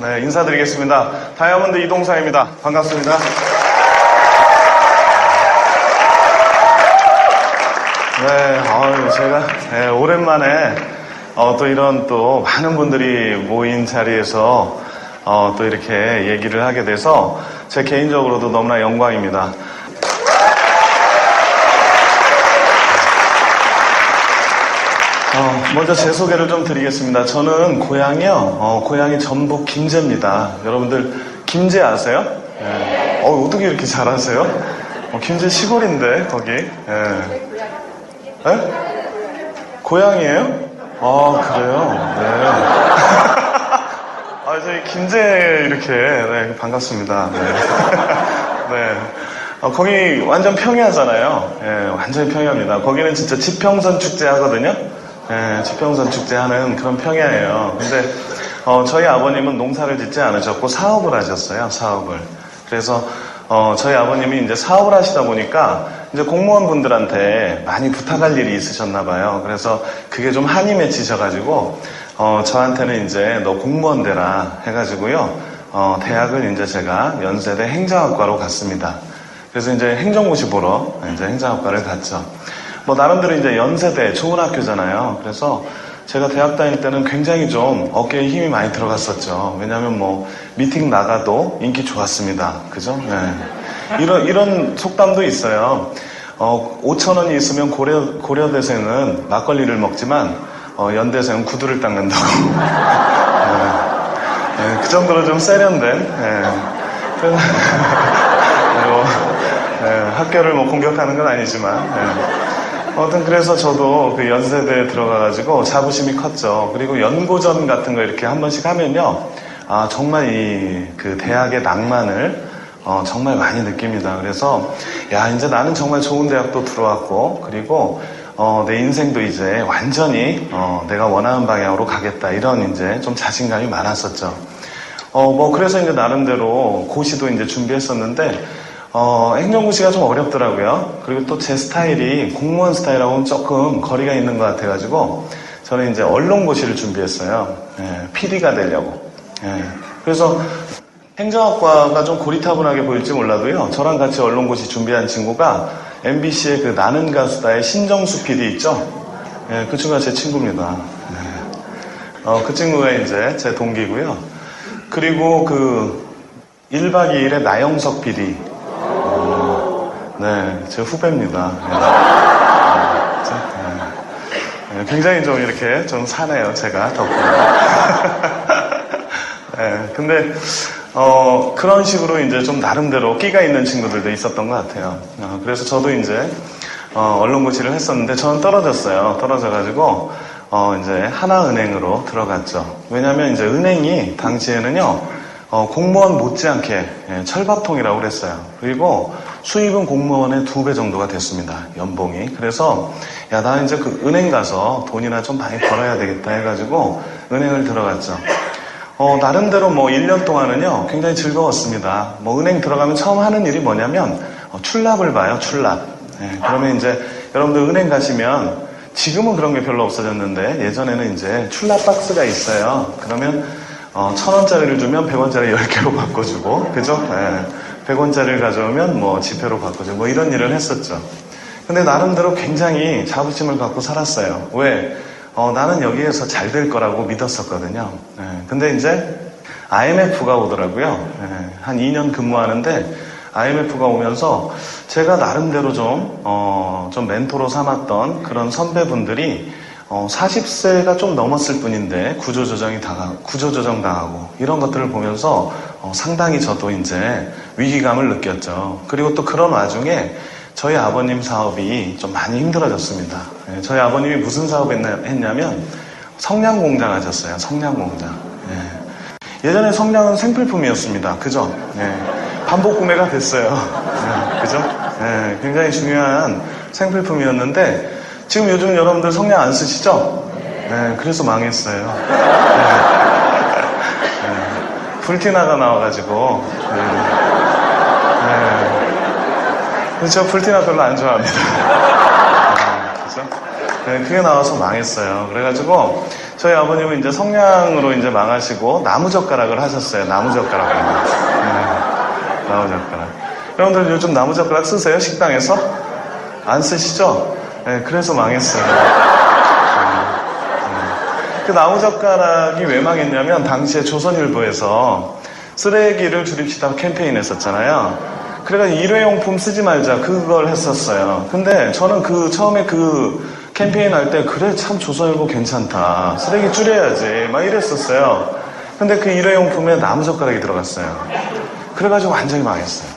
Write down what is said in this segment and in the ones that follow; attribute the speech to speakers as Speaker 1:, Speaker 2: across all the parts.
Speaker 1: 네, 인사드리겠습니다. 다이아몬드 이동사입니다. 반갑습니다. 네, 제가 오랜만에 또 이런 또 많은 분들이 모인 자리에서 또 이렇게 얘기를 하게 돼서 제 개인적으로도 너무나 영광입니다. 먼저 제 소개를 좀 드리겠습니다. 저는 고향이 전북 김제입니다. 여러분들 김제 아세요? 네. 어떻게 이렇게 잘 아세요? 김제 시골인데 거기. 네. 네? 고향이에요? 그래요? 네. 저희 김제 이렇게, 네, 반갑습니다. 네. 네. 거기 완전 평야잖아요. 네, 완전히 평야입니다. 거기는 진짜 지평선 축제 하거든요. 네, 지평선 축제 하는 그런 평야예요. 근데, 저희 아버님은 농사를 짓지 않으셨고 사업을 하셨어요, 사업을. 그래서, 저희 아버님이 이제 사업을 하시다 보니까 이제 공무원분들한테 많이 부탁할 일이 있으셨나 봐요. 그래서 그게 좀 한이 맺히셔가지고, 저한테는 이제 너 공무원 되라 해가지고요. 대학을 이제 제가 연세대 행정학과로 갔습니다. 그래서 이제 행정고시 보러 이제 행정학과를 갔죠. 나름대로 이제 연세대 좋은 학교잖아요. 그래서 제가 대학 다닐 때는 굉장히 좀 어깨에 힘이 많이 들어갔었죠. 왜냐하면 미팅 나가도 인기 좋았습니다. 그죠? 네. 이런 속담도 있어요. 5,000원이 있으면 고려대생은 막걸리를 먹지만 연대생은 구두를 닦는다고. 네. 네, 그 정도로 좀 세련된. 네. 네, 학교를 공격하는 건 아니지만. 네. 아무튼 그래서 저도 그 연세대에 들어가가지고 자부심이 컸죠. 그리고 연고전 같은 거 이렇게 한 번씩 하면요, 정말 그 대학의 낭만을 정말 많이 느낍니다. 그래서 이제 나는 정말 좋은 대학도 들어왔고, 그리고 내 인생도 이제 완전히 내가 원하는 방향으로 가겠다, 이런 이제 좀 자신감이 많았었죠. 그래서 이제 나름대로 고시도 이제 준비했었는데, 행정고시가 좀 어렵더라고요. 그리고 또 제 스타일이 공무원 스타일하고는 조금 거리가 있는 것 같아가지고 저는 이제 언론고시를 준비했어요. PD가 되려고. 그래서 행정학과가 좀 고리타분하게 보일지 몰라도요, 저랑 같이 언론고시 준비한 친구가 MBC의 그 나는 가수다의 신정수 PD 있죠? 그 친구가 제 친구입니다. 그 친구가 이제 제 동기고요. 그리고 그 1박 2일의 나영석 PD. 네, 제 후배입니다. 네, 굉장히 좀 이렇게 좀 사네요, 제가 덕분에. 네, 근데 그런 식으로 이제 좀 나름대로 끼가 있는 친구들도 있었던 것 같아요. 그래서 저도 이제 언론고시를 했었는데 저는 떨어졌어요. 떨어져가지고 이제 하나은행으로 들어갔죠. 왜냐하면 이제 은행이 당시에는요, 공무원 못지않게 철밥통이라고 그랬어요. 그리고 수입은 공무원의 2배 정도가 됐습니다. 연봉이. 그래서 나 이제 그 은행 가서 돈이나 좀 많이 벌어야 되겠다 해가지고 은행을 들어갔죠. 나름대로 1년 동안은요, 굉장히 즐거웠습니다. 은행 들어가면 처음 하는 일이 뭐냐면 출납을 봐요, 출납. 그러면 이제 여러분들 은행 가시면 지금은 그런 게 별로 없어졌는데 예전에는 이제 출납 박스가 있어요. 그러면 1,000원짜리를 주면 100원짜리 10개로 바꿔주고, 그죠? 100원짜리를 가져오면 지폐로 바꿔주고, 이런 일을 했었죠. 근데 나름대로 굉장히 자부심을 갖고 살았어요. 왜? 나는 여기에서 잘 될 거라고 믿었었거든요. 근데 이제 IMF가 오더라고요. 한 2년 근무하는데 IMF가 오면서 제가 나름대로 좀 멘토로 삼았던 그런 선배분들이 40세가 좀 넘었을 뿐인데 구조조정 당하고 이런 것들을 보면서 상당히 저도 이제 위기감을 느꼈죠. 그리고 또 그런 와중에 저희 아버님 사업이 좀 많이 힘들어졌습니다. 저희 아버님이 무슨 사업 했냐면 성냥공장 하셨어요. 성냥공장. 예전에 성냥은 생필품이었습니다. 그죠? 반복 구매가 됐어요. 그죠? 굉장히 중요한 생필품이었는데 지금 요즘 여러분들 성냥 안 쓰시죠? 그래서 망했어요. 불티나가 나와가지고. 저 불티나 별로 안 좋아합니다. 그죠? 그게 나와서 망했어요. 그래가지고 저희 아버님은 이제 성냥으로 이제 망하시고 나무젓가락을 하셨어요. 나무젓가락을. 나무젓가락. 여러분들 요즘 나무젓가락 쓰세요? 식당에서? 안 쓰시죠? 네, 그래서 망했어요. 그 나무젓가락이 왜 망했냐면 당시에 조선일보에서 쓰레기를 줄입시다 캠페인 했었잖아요. 그래가지고 일회용품 쓰지 말자 그걸 했었어요. 근데 저는 처음에 캠페인 할 때 그래 참 조선일보 괜찮다. 쓰레기 줄여야지 막 이랬었어요. 근데 그 일회용품에 나무젓가락이 들어갔어요. 그래가지고 완전히 망했어요.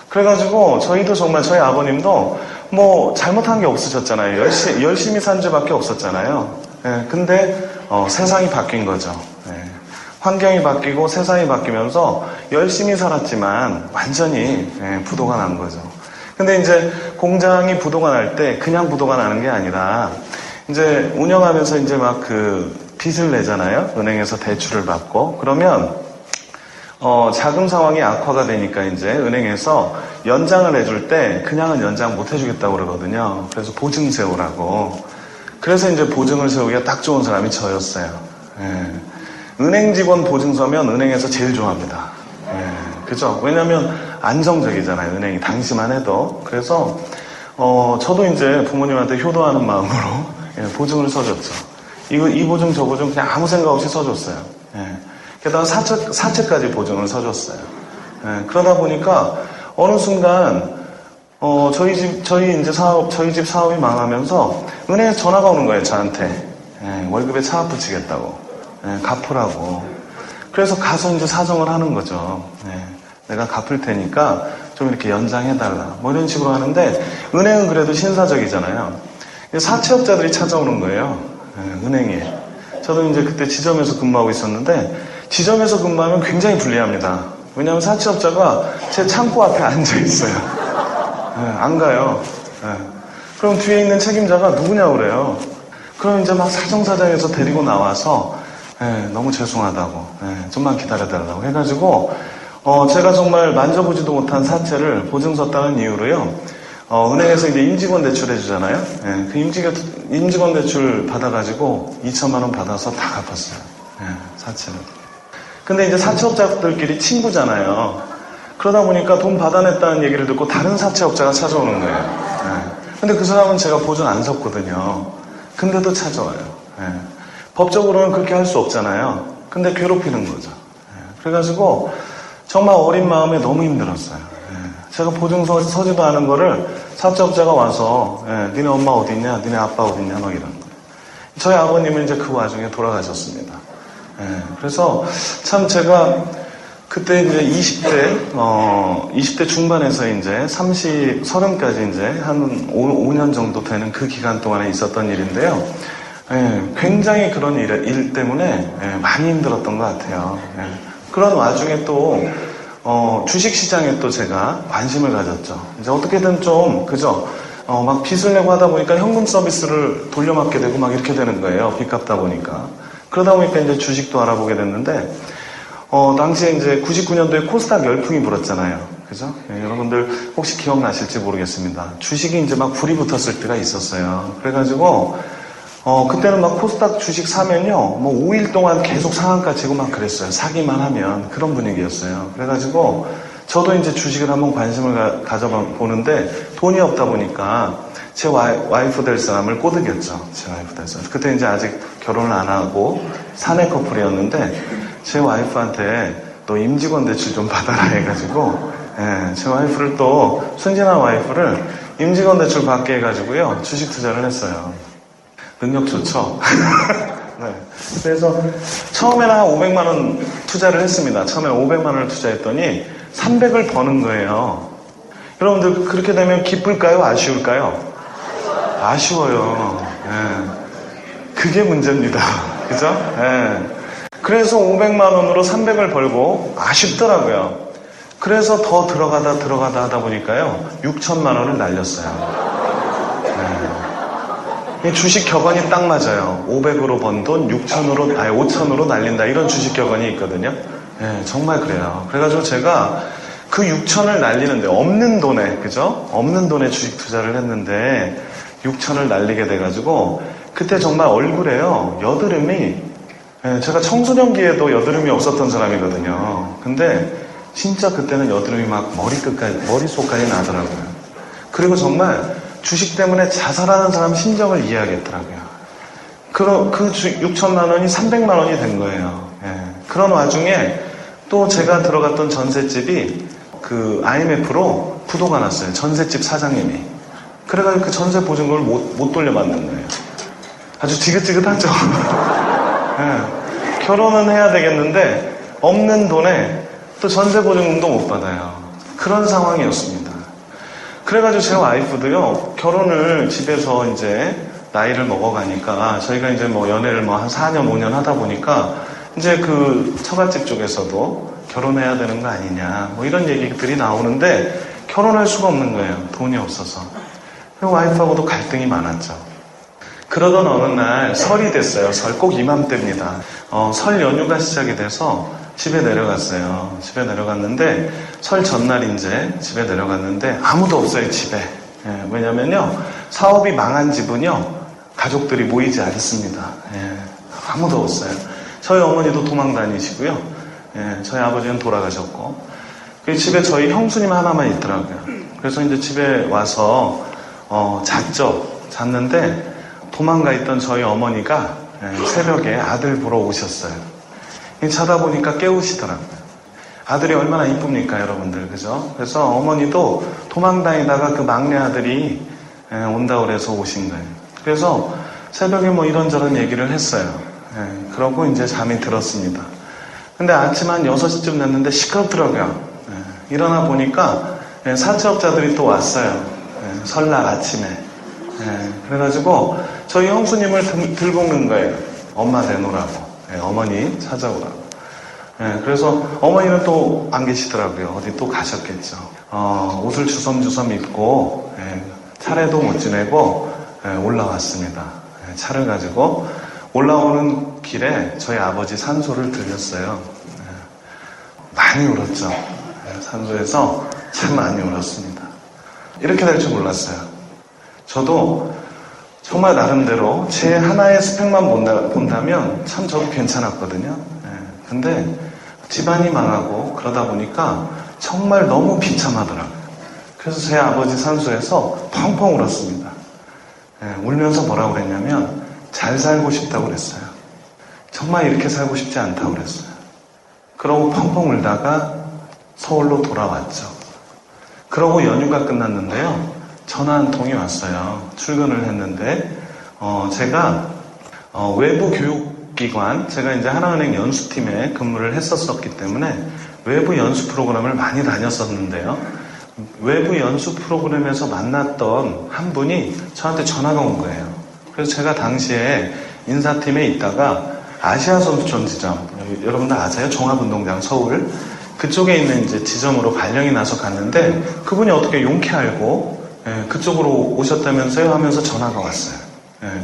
Speaker 1: 그래가지고 저희도 정말 저희 아버님도 뭐 잘못한 게 없으셨잖아요. 열심히 산 죄밖에 없었잖아요. 예, 근데 세상이 바뀐 거죠. 예, 환경이 바뀌고 세상이 바뀌면서 열심히 살았지만 완전히 부도가 난 거죠. 근데 이제 공장이 부도가 날 때 그냥 부도가 나는 게 아니라 이제 운영하면서 이제 막 빚을 내잖아요. 은행에서 대출을 받고 그러면 자금 상황이 악화가 되니까 이제 은행에서 연장을 해줄 때 그냥은 연장 못 해주겠다고 그러거든요. 그래서 보증 세우라고. 그래서 이제 보증을 세우기가 딱 좋은 사람이 저였어요. 예. 은행 직원 보증 서면 은행에서 제일 좋아합니다. 예. 그죠? 왜냐면 안정적이잖아요. 은행이 당시만 해도. 그래서 저도 이제 부모님한테 효도하는 마음으로 보증을 서줬죠. 이 보증 저 보증 그냥 아무 생각 없이 서줬어요. 예. 게다가 사채까지 보증을 서줬어요. 예. 그러다 보니까 어느 순간 저희 집 사업이 망하면서 은행에서 전화가 오는 거예요, 저한테. 예, 월급에 차압 붙이겠다고. 예, 갚으라고. 그래서 가서 이제 사정을 하는 거죠. 예, 내가 갚을 테니까 좀 이렇게 연장해달라. 뭐 이런 식으로 하는데, 은행은 그래도 신사적이잖아요. 사채업자들이 찾아오는 거예요. 예, 은행에. 저도 이제 그때 지점에서 근무하고 있었는데, 지점에서 근무하면 굉장히 불리합니다. 왜냐하면 사채업자가 제 창고 앞에 앉아 있어요. 안 가요. 그럼 뒤에 있는 책임자가 누구냐고 그래요. 그럼 이제 막 사정사정해서 데리고 나와서 너무 죄송하다고 좀만 기다려달라고 해가지고 제가 정말 만져보지도 못한 사채를 보증 섰다는 이유로요. 은행에서 이제 임직원 대출 해주잖아요. 그 임직원 대출 받아가지고 2천만 원 받아서 다 갚았어요. 사채를. 근데 이제 사채업자들끼리 친구잖아요. 그러다 보니까 돈 받아냈다는 얘기를 듣고 다른 사채업자가 찾아오는 거예요. 근데 그 사람은 제가 보증 안 섰거든요. 근데도 찾아와요. 법적으로는 그렇게 할 수 없잖아요. 근데 괴롭히는 거죠. 그래가지고 정말 어린 마음에 너무 힘들었어요. 제가 보증 서지도 않은 거를 사채업자가 와서 니네 엄마 어디 있냐? 니네 아빠 어디 있냐? 막 이런 거예요. 저희 아버님은 이제 그 와중에 돌아가셨습니다. 그래서 참 제가 그때 이제 20대 중반에서 이제 30까지 이제 한 5년 정도 되는 그 기간 동안에 있었던 일인데요. 굉장히 그런 일 때문에 많이 힘들었던 것 같아요. 그런 와중에 또 주식시장에 또 제가 관심을 가졌죠. 이제 어떻게든 좀 그죠? 막 빚을 내고 하다 보니까 현금 서비스를 돌려막게 되고 막 이렇게 되는 거예요. 빚 갚다 보니까. 그러다 보니까 이제 주식도 알아보게 됐는데 당시에 이제 99년도에 코스닥 열풍이 불었잖아요. 그죠? 여러분들 혹시 기억나실지 모르겠습니다. 주식이 이제 막 불이 붙었을 때가 있었어요. 그래가지고, 그때는 막 코스닥 주식 사면요, 뭐 5일 동안 계속 상한가 치고 막 그랬어요. 사기만 하면. 그런 분위기였어요. 그래가지고, 저도 이제 주식을 한번 관심을 가져보는데, 돈이 없다 보니까, 제 와이프 될 사람을 꼬드겼죠. 제 와이프 될 사람. 그때 이제 아직 결혼을 안 하고, 사내 커플이었는데, 제 와이프한테 또 임직원 대출 좀 받아라 해가지고 제 와이프를 또 순진한 와이프를 임직원 대출 받게 해가지고요 주식 투자를 했어요. 능력 좋죠? 네. 그래서 처음에는 한 500만 원 투자를 했습니다. 처음에 500만 원을 투자했더니 300을 버는 거예요. 여러분들 그렇게 되면 기쁠까요? 아쉬울까요? 아쉬워요. 그게 문제입니다. 그죠? 그래서 500만 원으로 300을 벌고 아쉽더라고요. 그래서 더 들어가다 하다 보니까요 6천만 원을 날렸어요. 이 주식 격언이 딱 맞아요. 500으로 번 돈 5천으로 날린다, 이런 주식 격언이 있거든요. 정말 그래요. 그래가지고 제가 그 6천을 날리는데 없는 돈에, 그죠? 없는 돈에 주식 투자를 했는데 6천을 날리게 돼가지고 그때 정말 얼굴에요 여드름이 예, 제가 청소년기에도 여드름이 없었던 사람이거든요. 근데 진짜 그때는 여드름이 막 머릿속까지 나더라고요. 그리고 정말 주식 때문에 자살하는 사람 심정을 이해하겠더라고요. 그 6천만 원이 300만 원이 된 거예요. 예, 그런 와중에 또 제가 들어갔던 전셋집이 그 IMF로 부도가 났어요. 전셋집 사장님이. 그래가지고 그 전세 보증금을 못 돌려받는 거예요. 아주 지긋지긋하죠. 예, 결혼은 해야 되겠는데 없는 돈에 또 전세 보증금도 못 받아요. 그런 상황이었습니다. 그래가지고 제 와이프도요, 결혼을 집에서 이제 나이를 먹어가니까 저희가 이제 뭐 연애를 뭐 한 4년, 5년 하다 보니까 이제 그 처갓집 쪽에서도 결혼해야 되는 거 아니냐, 뭐 이런 얘기들이 나오는데 결혼할 수가 없는 거예요. 돈이 없어서. 그리고 와이프하고도 갈등이 많았죠. 그러던 어느 날 설이 됐어요. 설 꼭 이맘때입니다. 설 연휴가 시작이 돼서 집에 내려갔어요. 집에 내려갔는데 설 전날 이제 집에 내려갔는데 아무도 없어요, 집에. 예, 왜냐면요, 사업이 망한 집은요, 가족들이 모이지 않습니다. 예, 아무도 없어요. 저희 어머니도 도망 다니시고요. 예, 저희 아버지는 돌아가셨고, 그 집에 저희 형수님 하나만 있더라고요. 그래서 이제 집에 와서 잤는데 도망가 있던 저희 어머니가 새벽에 아들 보러 오셨어요. 자다 보니까 깨우시더라고요. 아들이 얼마나 이쁩니까, 여러분들, 그죠? 그래서 어머니도 도망 다니다가 그 막내 아들이 온다고 그래서 오신 거예요. 그래서 새벽에 뭐 이런저런 얘기를 했어요. 그러고 이제 잠이 들었습니다. 근데 아침 한 6시쯤 됐는데 시끄럽더라고요. 일어나 보니까 사채업자들이 또 왔어요. 설날 아침에. 그래가지고 저희 형수님을 들고 온 거예요. 엄마 내놓으라고. 어머니 찾아오라고. 그래서 어머니는 또 안 계시더라고요. 어디 또 가셨겠죠. 옷을 주섬주섬 입고 차례도 못 지내고 올라왔습니다. 차를 가지고 올라오는 길에 저희 아버지 산소를 들렸어요. 많이 울었죠. 산소에서 참 많이 울었습니다. 이렇게 될 줄 몰랐어요. 저도 정말 나름대로 제 하나의 스펙만 본다면 참 저도 괜찮았거든요. 근데 집안이 망하고 그러다 보니까 정말 너무 비참하더라고요. 그래서 제 아버지 산소에서 펑펑 울었습니다. 울면서 뭐라고 그랬냐면 잘 살고 싶다고 그랬어요. 정말 이렇게 살고 싶지 않다고 그랬어요. 그러고 펑펑 울다가 서울로 돌아왔죠. 그러고 연휴가 끝났는데요. 전화 한 통이 왔어요. 출근을 했는데 제가 외부 교육기관, 제가 이제 하나은행 연수팀에 근무를 했었기 때문에 외부 연수 프로그램을 많이 다녔었는데요. 외부 연수 프로그램에서 만났던 한 분이 저한테 전화가 온 거예요. 그래서 제가 당시에 인사팀에 있다가 아시아 선수촌 지점, 여러분들 아세요? 종합운동장 서울. 그쪽에 있는 이제 지점으로 발령이 나서 갔는데 그분이 어떻게 용케 알고 그쪽으로 오셨다면서요 하면서 전화가 왔어요.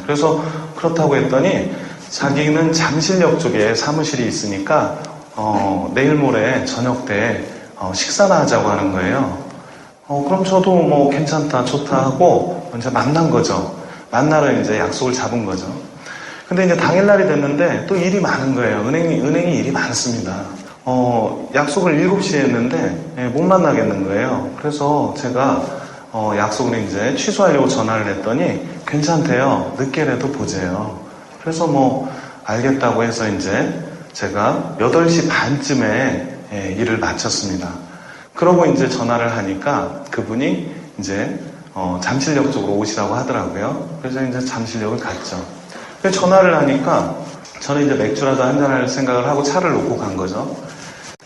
Speaker 1: 그래서 그렇다고 했더니 자기는 잠실역 쪽에 사무실이 있으니까 내일 모레 저녁 때 식사나 하자고 하는 거예요. 그럼 저도 뭐 괜찮다 좋다 하고 이제 만난 거죠. 만나러 이제 약속을 잡은 거죠. 근데 이제 당일날이 됐는데 또 일이 많은 거예요. 은행이 일이 많습니다. 약속을 7시에 했는데 못 만나겠는 거예요. 그래서 제가 약속을 이제 취소하려고 전화를 했더니 괜찮대요. 늦게라도 보재요. 그래서 뭐 알겠다고 해서 이제 제가 8시 반쯤에 일을 마쳤습니다. 그러고 이제 전화를 하니까 그분이 이제 잠실역 쪽으로 오시라고 하더라고요. 그래서 이제 잠실역을 갔죠. 전화를 하니까 저는 이제 맥주라도 한잔할 생각을 하고 차를 놓고 간 거죠.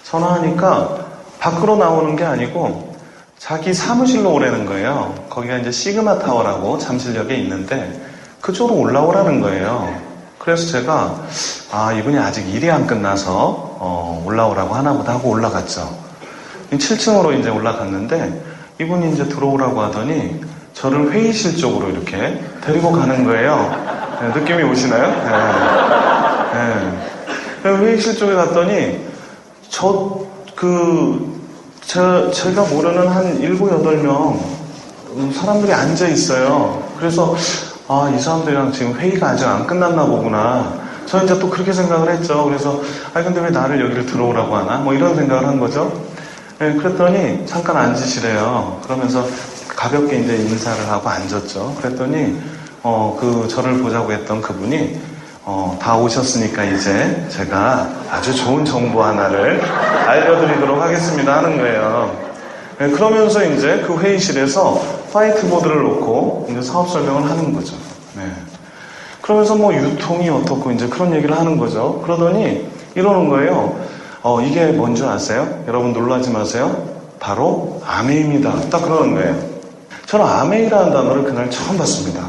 Speaker 1: 전화하니까 밖으로 나오는 게 아니고 자기 사무실로 오라는 거예요. 거기가 이제 시그마 타워라고 잠실역에 있는데 그쪽으로 올라오라는 거예요. 그래서 제가 이분이 아직 일이 안 끝나서 올라오라고 하나 보다 하고 올라갔죠. 7층으로 이제 올라갔는데 이분이 이제 들어오라고 하더니 저를 회의실 쪽으로 이렇게 데리고 가는 거예요. 느낌이 오시나요? 회의실 쪽에 갔더니 제가 모르는 한 7, 8명 사람들이 앉아 있어요. 그래서 이 사람들이랑 지금 회의가 아직 안 끝났나 보구나. 저는 이제 또 그렇게 생각을 했죠. 그래서, 근데 왜 나를 여기를 들어오라고 하나? 뭐 이런 생각을 한 거죠. 예, 그랬더니 잠깐 앉으시래요. 그러면서 가볍게 이제 인사를 하고 앉았죠. 그랬더니, 저를 보자고 했던 그분이, 다 오셨으니까 이제 제가 아주 좋은 정보 하나를 알려드리도록 하겠습니다 하는 거예요. 네, 그러면서 이제 그 회의실에서 화이트보드를 놓고 이제 사업 설명을 하는 거죠. 네. 그러면서 뭐 유통이 어떻고 이제 그런 얘기를 하는 거죠. 그러더니 이러는 거예요. 이게 뭔지 아세요? 여러분 놀라지 마세요. 바로 아메이입니다. 딱 그러는 거예요. 저는 아메이라는 단어를 그날 처음 봤습니다.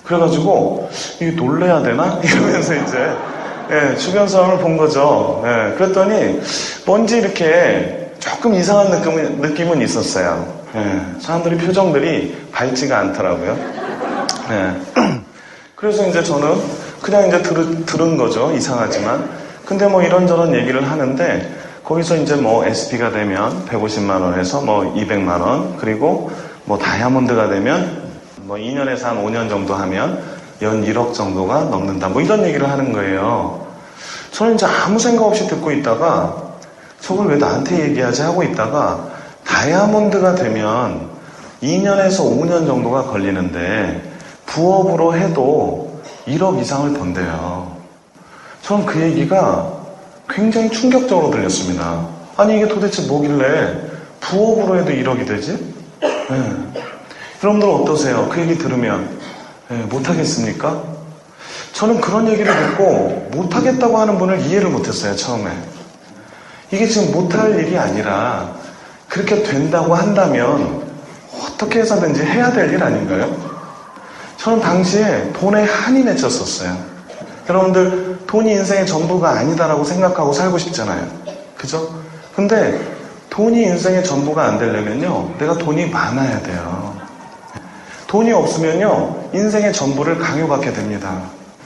Speaker 1: 그래가지고 이게 놀래야 되나? 이러면서 이제 주변 사람을 본 거죠. 그랬더니 뭔지 이렇게 조금 이상한 느낌은 있었어요. 사람들이 표정들이 밝지가 않더라고요. 그래서 이제 저는 그냥 이제 들은 거죠. 이상하지만. 근데 뭐 이런저런 얘기를 하는데 거기서 이제 뭐 SP가 되면 150만 원에서 뭐 200만 원 그리고 뭐 다이아몬드가 되면 뭐 2년에서 한 5년 정도 하면 연 1억 정도가 넘는다. 뭐 이런 얘기를 하는 거예요. 저는 이제 아무 생각 없이 듣고 있다가 저걸 왜 나한테 얘기하지 하고 있다가 다이아몬드가 되면 2년에서 5년 정도가 걸리는데 부업으로 해도 1억 이상을 번대요. 저는 그 얘기가 굉장히 충격적으로 들렸습니다. 아니 이게 도대체 뭐길래 부업으로 해도 1억이 되지? 여러분들 어떠세요? 그 얘기 들으면 못하겠습니까? 저는 그런 얘기를 듣고 못하겠다고 하는 분을 이해를 못했어요. 처음에. 이게 지금 못할 일이 아니라 그렇게 된다고 한다면 어떻게 해서든지 해야 될 일 아닌가요? 저는 당시에 돈에 한이 맺혔었어요. 여러분들 돈이 인생의 전부가 아니다라고 생각하고 살고 싶잖아요. 그죠? 근데 돈이 인생의 전부가 안 되려면요 내가 돈이 많아야 돼요. 돈이 없으면요 인생의 전부를 강요받게 됩니다.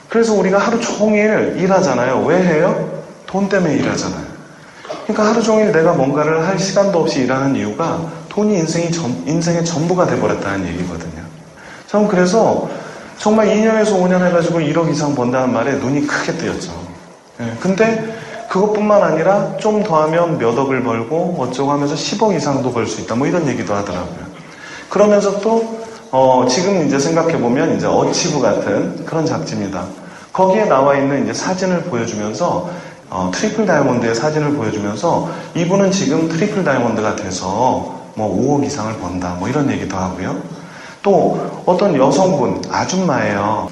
Speaker 1: 그래서 우리가 하루 종일 일하잖아요. 왜 해요? 돈 때문에 일하잖아요. 그러니까 하루 종일 내가 뭔가를 할 시간도 없이 일하는 이유가 돈이 인생의 전부가 돼버렸다는 얘기거든요. 저는 그래서 정말 2년에서 5년 해가지고 1억 이상 번다는 말에 눈이 크게 뜨였죠. 근데 그것뿐만 아니라 좀 더 하면 몇 억을 벌고 어쩌고 하면서 10억 이상도 벌 수 있다. 뭐 이런 얘기도 하더라고요. 그러면서 또 지금 이제 생각해보면 이제 어치브 같은 그런 잡지입니다. 거기에 나와 있는 이제 사진을 보여주면서 트리플 다이아몬드의 사진을 보여주면서 이분은 지금 트리플 다이아몬드가 돼서 뭐 5억 이상을 번다. 뭐 이런 얘기도 하고요. 또 어떤 여성분, 아줌마예요.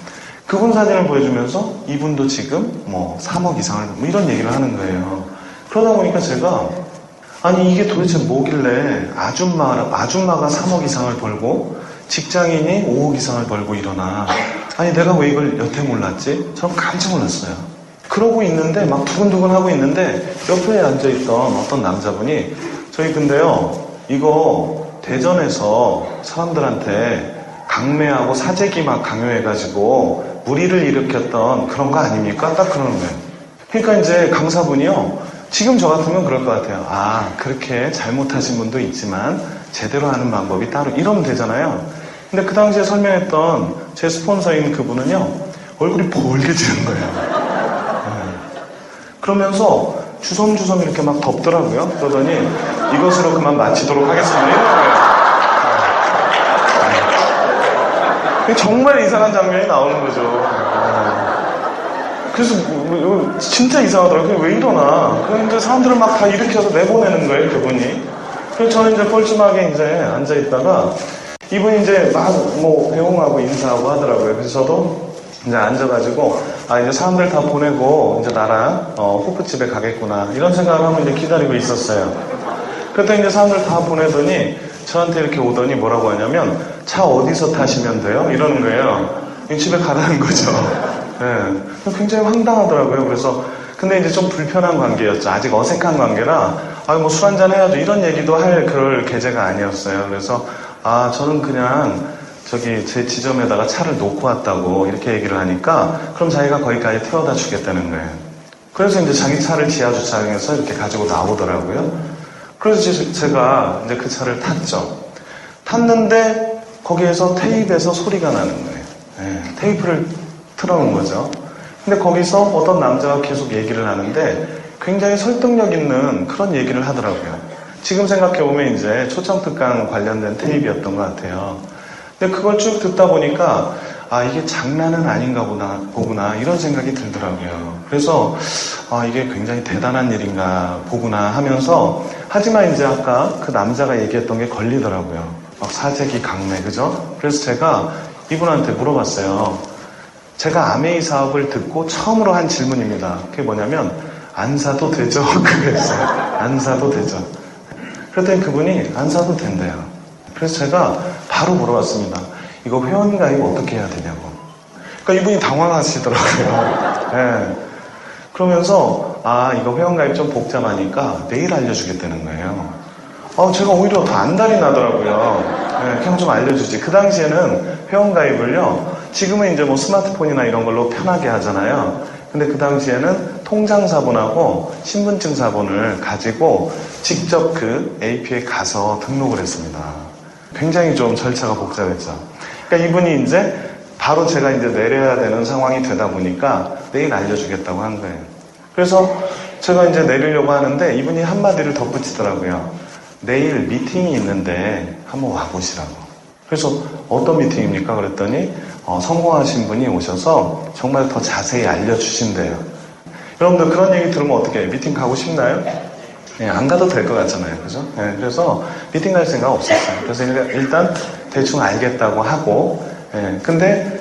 Speaker 1: 그분 사진을 보여주면서 이분도 지금 뭐 3억 이상을 뭐 이런 얘기를 하는 거예요. 그러다 보니까 제가 아니 이게 도대체 뭐길래 아줌마가 3억 이상을 벌고 직장인이 5억 이상을 벌고 이러나 아니 내가 왜 이걸 여태 몰랐지? 저는 깜짝 놀랐어요. 그러고 있는데 막 두근두근 하고 있는데 옆에 앉아있던 어떤 남자분이 저희 근데요 이거 대전에서 사람들한테 강매하고 사재기 막 강요해가지고 무리를 일으켰던 그런 거 아닙니까? 딱 그러는 거예요. 그러니까 이제 강사분이요 지금 저 같으면 그럴 것 같아요. 아 그렇게 잘못하신 분도 있지만 제대로 하는 방법이 따로 이러면 되잖아요. 근데 그 당시에 설명했던 제 스폰서인 그분은요 얼굴이 벌게지는 거예요. 그러면서 주섬주섬 이렇게 막 덮더라고요. 그러더니 이것으로 그만 마치도록 하겠습니다. 이런 거예요. 정말 이상한 장면이 나오는 거죠. 그래서 진짜 이상하더라고요. 왜 이러나. 그런데 사람들을 막 다 일으켜서 내보내는 거예요, 그분이. 그래서 저는 이제 뻘쭘하게 이제 앉아있다가 이분이 이제 막 뭐 배웅하고 인사하고 하더라고요. 그래서 저도 이제 앉아가지고 이제 사람들 다 보내고 이제 나랑 호프집에 가겠구나 이런 생각을 하고 이제 기다리고 있었어요. 그랬더니 이제 사람들 다 보내더니 저한테 이렇게 오더니 뭐라고 하냐면 차 어디서 타시면 돼요? 이러는 거예요. 집에 가라는 거죠. 굉장히 황당하더라고요. 그래서 근데 이제 좀 불편한 관계였죠. 아직 어색한 관계라 뭐 술 한잔 해야죠. 이런 얘기도 할 그럴 계제가 아니었어요. 그래서 저는 그냥 저기 제 지점에다가 차를 놓고 왔다고 이렇게 얘기를 하니까 그럼 자기가 거기까지 태워다 주겠다는 거예요. 그래서 이제 자기 차를 지하 주차장에서 이렇게 가지고 나오더라고요. 그래서 제가 이제 그 차를 탔죠. 탔는데 거기에서 테이프에서 소리가 나는 거예요. 테이프를 틀어놓은 거죠. 근데 거기서 어떤 남자가 계속 얘기를 하는데 굉장히 설득력 있는 그런 얘기를 하더라고요. 지금 생각해보면 이제 초청특강 관련된 테이프였던 것 같아요. 근데 그걸 쭉 듣다 보니까 아, 이게 장난은 아닌가 보구나 이런 생각이 들더라고요. 그래서 아, 이게 굉장히 대단한 일인가 보구나 하면서, 하지만 이제 아까 그 남자가 얘기했던 게 걸리더라고요. 막 사재기 강매, 그죠? 그래서 제가 이분한테 물어봤어요. 제가 아메이 사업을 듣고 처음으로 한 질문입니다. 그게 뭐냐면 안 사도 되죠? 그랬어요. 안 사도 되죠? 그랬더니 그분이 안 사도 된대요. 그래서 제가 바로 물어봤습니다. 이거 회원가입 어떻게 해야 되냐고. 그러니까 이분이 당황하시더라고요. 네. 그러면서 아, 이거 회원가입 좀 복잡하니까 내일 알려주겠다는 거예요. 제가 오히려 더 안달이 나더라고요. 네, 그냥 좀 알려주지. 그 당시에는 회원가입을요, 지금은 이제 뭐 스마트폰이나 이런 걸로 편하게 하잖아요. 근데 그 당시에는 통장사본하고 신분증사본을 가지고 직접 그 AP에 가서 등록을 했습니다. 굉장히 좀 절차가 복잡했죠. 그러니까 이분이 이제 바로 제가 이제 내려야 되는 상황이 되다 보니까 내일 알려주겠다고 한 거예요. 그래서 제가 이제 내리려고 하는데 이분이 한마디를 덧붙이더라고요. 내일 미팅이 있는데 한번 와보시라고. 그래서 어떤 미팅입니까? 그랬더니 성공하신 분이 오셔서 정말 더 자세히 알려주신대요. 여러분들 그런 얘기 들으면 어떻게 해요? 미팅 가고 싶나요? 네, 안 가도 될 것 같잖아요. 그죠? 네, 그래서 미팅 갈 생각 없었어요. 그래서 일단 대충 알겠다고 하고, 네, 근데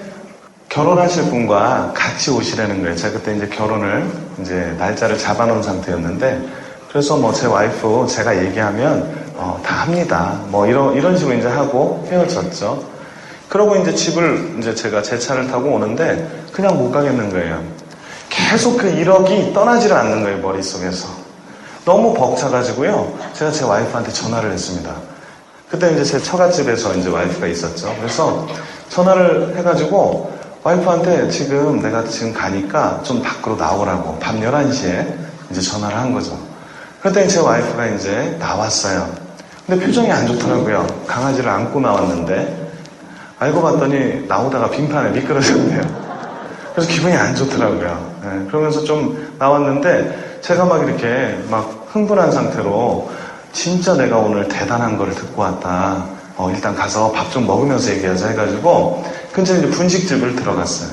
Speaker 1: 결혼하실 분과 같이 오시라는 거예요. 제가 그때 이제 결혼을 이제 날짜를 잡아놓은 상태였는데, 그래서 뭐 제 와이프 제가 얘기하면 다 합니다. 뭐 이런 식으로 이제 하고 헤어졌죠. 그러고 이제 집을 이제 제가 제 차를 타고 오는데 그냥 못 가겠는 거예요. 계속 그 1억이 떠나지를 않는 거예요, 머릿속에서. 너무 벅차가지고요. 제가 제 와이프한테 전화를 했습니다. 그때 이제 제 처갓집에서 이제 와이프가 있었죠. 그래서 전화를 해가지고 와이프한테 내가 지금 가니까 좀 밖으로 나오라고 밤 11시에 이제 전화를 한 거죠. 그랬더니 제 와이프가 이제 나왔어요. 근데 표정이 안 좋더라고요. 강아지를 안고 나왔는데 알고 봤더니 나오다가 빙판에 미끄러졌네요. 그래서 기분이 안 좋더라고요. 네, 그러면서 좀 나왔는데 제가 막 이렇게 막 흥분한 상태로 진짜 내가 오늘 대단한 거를 듣고 왔다. 일단 가서 밥 좀 먹으면서 얘기하자 해가지고 근처에 이제 분식집을 들어갔어요.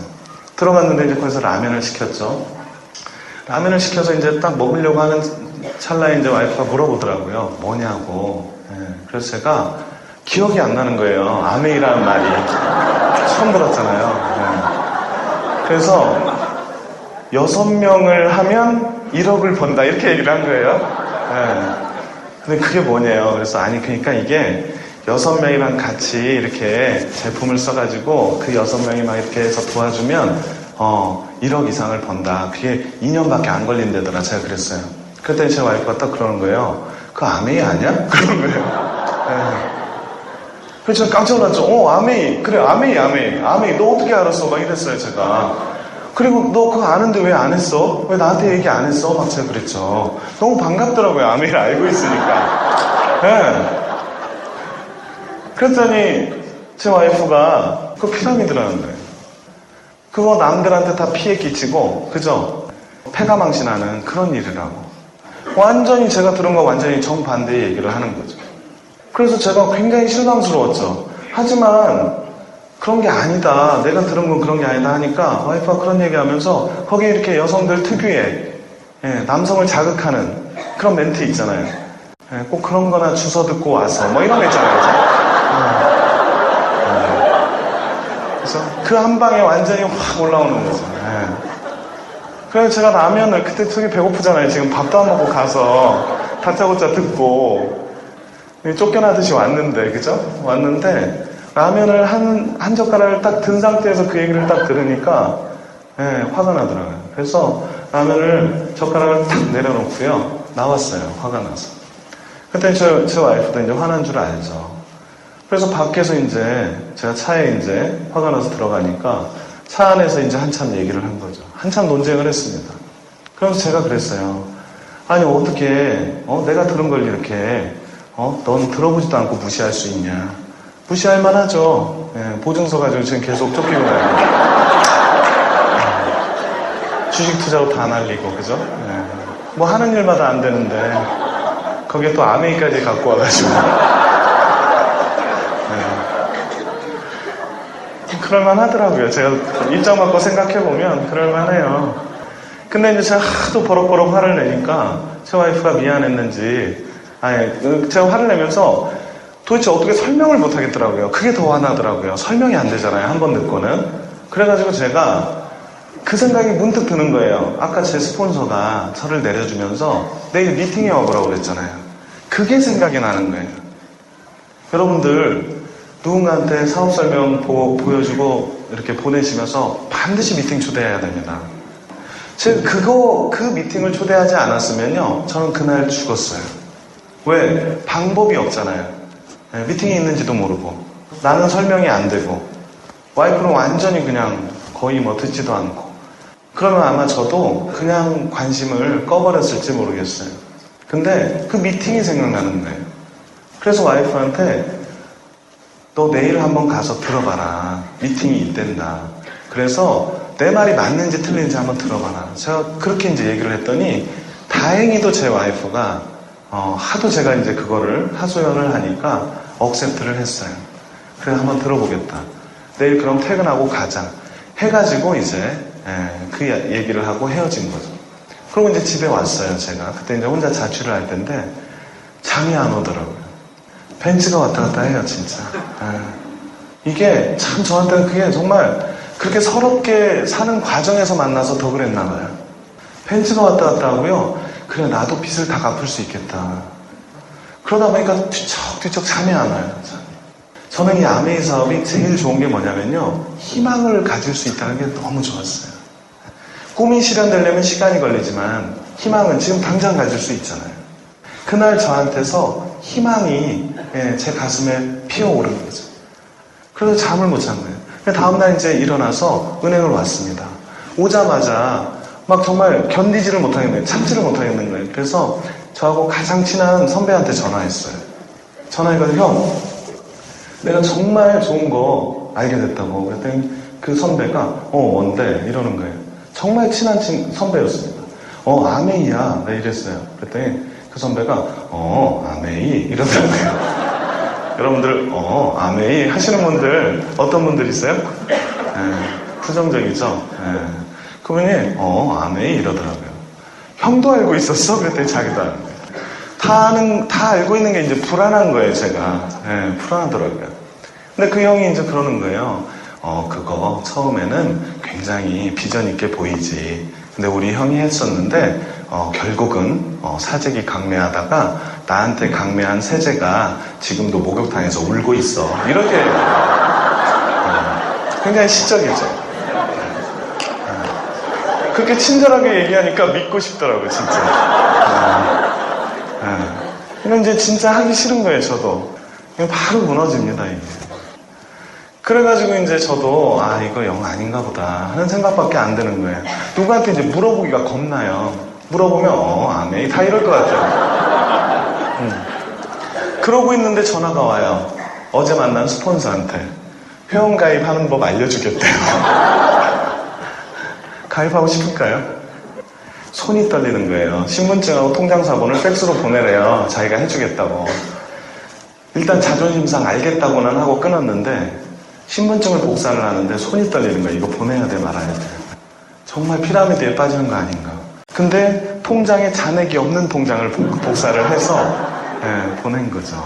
Speaker 1: 들어갔는데 이제 거기서 라면을 시켰죠. 라면을 시켜서 이제 딱 먹으려고 하는 찰나에 이제 와이프가 물어보더라고요. 뭐냐고. 네, 그래서 제가 기억이 안 나는 거예요. 아메이라는 말이. 처음 들었잖아요. 네. 그래서 6명을 하면 1억을 번다 이렇게 얘기를 한 거예요. 네. 근데 그게 뭐냐요. 그래서 아니 그러니까 이게 6명이랑 같이 이렇게 제품을 써가지고 그 6명이 막 이렇게 해서 도와주면 1억 이상을 번다. 그게 2년밖에 안 걸린다더라. 제가 그랬어요. 그랬더니 제 와이프가 딱 그러는 거예요. 그거 아메이 아니야? 그런 거예요. 네. 그래서 제가 깜짝 놀랐죠. 아메이. 그래, 아메이. 너 어떻게 알았어? 막 이랬어요, 제가. 그리고 너 그거 아는데 왜 안 했어? 왜 나한테 얘기 안 했어? 막 제가 그랬죠. 너무 반갑더라고요. 아메이를 알고 있으니까. 네. 그랬더니 제 와이프가 그거 피라미드라는 거예요. 그거 남들한테 다 피해 끼치고, 그죠? 패가망신하는 그런 일이라고. 완전히 제가 들은 거 완전히 정반대의 얘기를 하는 거죠. 그래서 제가 굉장히 실망스러웠죠. 하지만 그런 게 아니다. 내가 들은 건 그런 게 아니다 하니까 와이프가 그런 얘기하면서 거기에 이렇게 여성들 특유의 남성을 자극하는 그런 멘트 있잖아요. 꼭 그런 거나 주워 듣고 와서 뭐 이런 거 있잖아요. 그래서 그 한 방에 완전히 확 올라오는 거죠. 그래서 제가 라면을 그때 되게 배고프잖아요. 지금 밥도 안 먹고 가서 다짜고짜 듣고 쫓겨나듯이 왔는데, 그죠? 왔는데 라면을 한 젓가락을 딱 든 상태에서 그 얘기를 딱 들으니까 화가 나더라고요. 그래서 라면을 젓가락을 탁 내려놓고요 나왔어요. 화가 나서. 그때 제 와이프도 이제 화난 줄 알죠. 그래서 밖에서 이제 제가 차에 이제 화가 나서 들어가니까 차 안에서 이제 한참 얘기를 한 거죠. 한참 논쟁을 했습니다. 그래서 제가 그랬어요. 아니 어떻게 내가 들은 걸 이렇게 넌 들어보지도 않고 무시할 수 있냐. 무시할 만하죠. 보증서 가지고 지금 계속 쫓기고 나요. 주식 투자로 다 날리고, 그죠? 네. 뭐 하는 일마다 안 되는데, 거기에 또 아메이까지 갖고 와가지고. 네. 그럴만 하더라고요. 제가 입장 바꿔 생각해보면 그럴만해요. 근데 이제 제가 하도 버럭버럭 화를 내니까 제 와이프가 미안했는지, 제가 화를 내면서 도대체 어떻게 설명을 못 하겠더라고요. 그게 더 화나더라고요. 설명이 안 되잖아요. 한 번 듣고는. 그래가지고 제가 그 생각이 문득 드는 거예요. 아까 제 스폰서가 저를 내려주면서 내일 미팅에 와보라고 그랬잖아요. 그게 생각이 나는 거예요. 여러분들 누군가한테 사업 설명 보여주고 이렇게 보내시면서 반드시 미팅 초대해야 됩니다. 그 미팅을 초대하지 않았으면요, 저는 그날 죽었어요. 왜? 방법이 없잖아요. 미팅이 있는지도 모르고, 나는 설명이 안 되고, 와이프는 완전히 그냥 거의 뭐 듣지도 않고, 그러면 아마 저도 그냥 관심을 꺼버렸을지 모르겠어요. 근데 그 미팅이 생각나는 거예요. 그래서 와이프한테 너 내일 한번 가서 들어봐라. 미팅이 있댄다. 그래서 내 말이 맞는지 틀린지 한번 들어봐라. 제가 그렇게 이제 얘기를 했더니 다행히도 제 와이프가 하도 제가 이제 그거를 하소연을 하니까 억셉트를 했어요. 그래 한번 들어보겠다. 내일 그럼 퇴근하고 가자. 해가지고 이제 그 얘기를 하고 헤어진 거죠. 그리고 이제 집에 왔어요. 제가 그때 이제 혼자 자취를 할 텐데 잠이 안 오더라고요. 벤츠가 왔다 갔다 해요, 진짜. 이게 참 저한테는 그게 정말 그렇게 서럽게 사는 과정에서 만나서 더 그랬나 봐요. 벤츠가 왔다 갔다 하고요. 그래, 나도 빚을 다 갚을 수 있겠다. 그러다 보니까 뒤척뒤척 잠이 안 와요. 저는 이 아메이 사업이 제일 좋은 게 뭐냐면요, 희망을 가질 수 있다는 게 너무 좋았어요. 꿈이 실현되려면 시간이 걸리지만 희망은 지금 당장 가질 수 있잖아요. 그날 저한테서 희망이 제 가슴에 피어오르는 거죠. 그래서 잠을 못 잔 거예요. 다음날 이제 일어나서 은행을 왔습니다. 오자마자 막 정말 견디지를 못하겠는 거예요. 참지를 못하겠는 거예요. 그래서 저하고 가장 친한 선배한테 전화했어요. 전화해가지고 형, 내가 정말 좋은 거 알게 됐다고. 그랬더니 그 선배가 뭔데? 이러는 거예요. 정말 친한 선배였습니다. 아메이야. 네, 이랬어요. 그랬더니 그 선배가 아메이 이러더라고요. 여러분들 아메이 하시는 분들 어떤 분들 있어요? 부정적이죠. 그분이 아메이 이러더라고요. 형도 알고 있었어? 그랬더니 자기도 아는 거예요. 다 알고 있는 게 이제 불안한 거예요. 제가 불안하더라고요. 근데 그 형이 이제 그러는 거예요. 그거 처음에는 굉장히 비전 있게 보이지. 근데 우리 형이 했었는데 결국은 사재기 강매하다가 나한테 강매한 세제가 지금도 목욕탕에서 울고 있어. 이렇게 굉장히 시적이죠. 그렇게 친절하게 얘기하니까 믿고 싶더라고요, 진짜. 이건 이제 진짜 하기 싫은 거예요, 저도. 바로 무너집니다, 이게. 그래가지고 이제 저도 이거 영 아닌가 보다 하는 생각밖에 안 드는 거예요. 누구한테 이제 물어보기가 겁나요. 물어보면 아메이 다 이럴 것 같아요. 그러고 있는데 전화가 와요. 어제 만난 스폰서한테 회원 가입하는 법 알려주겠대요. 가입하고 싶을까요? 손이 떨리는 거예요. 신분증하고 통장사본을 팩스로 보내래요. 자기가 해주겠다고. 일단 자존심상 알겠다고는 하고 끊었는데 신분증을 복사를 하는데 손이 떨리는 거예요. 이거 보내야 돼 말아야 돼. 정말 피라미드에 빠지는 거 아닌가. 근데 통장에 잔액이 없는 통장을 복사를 해서 보낸 거죠.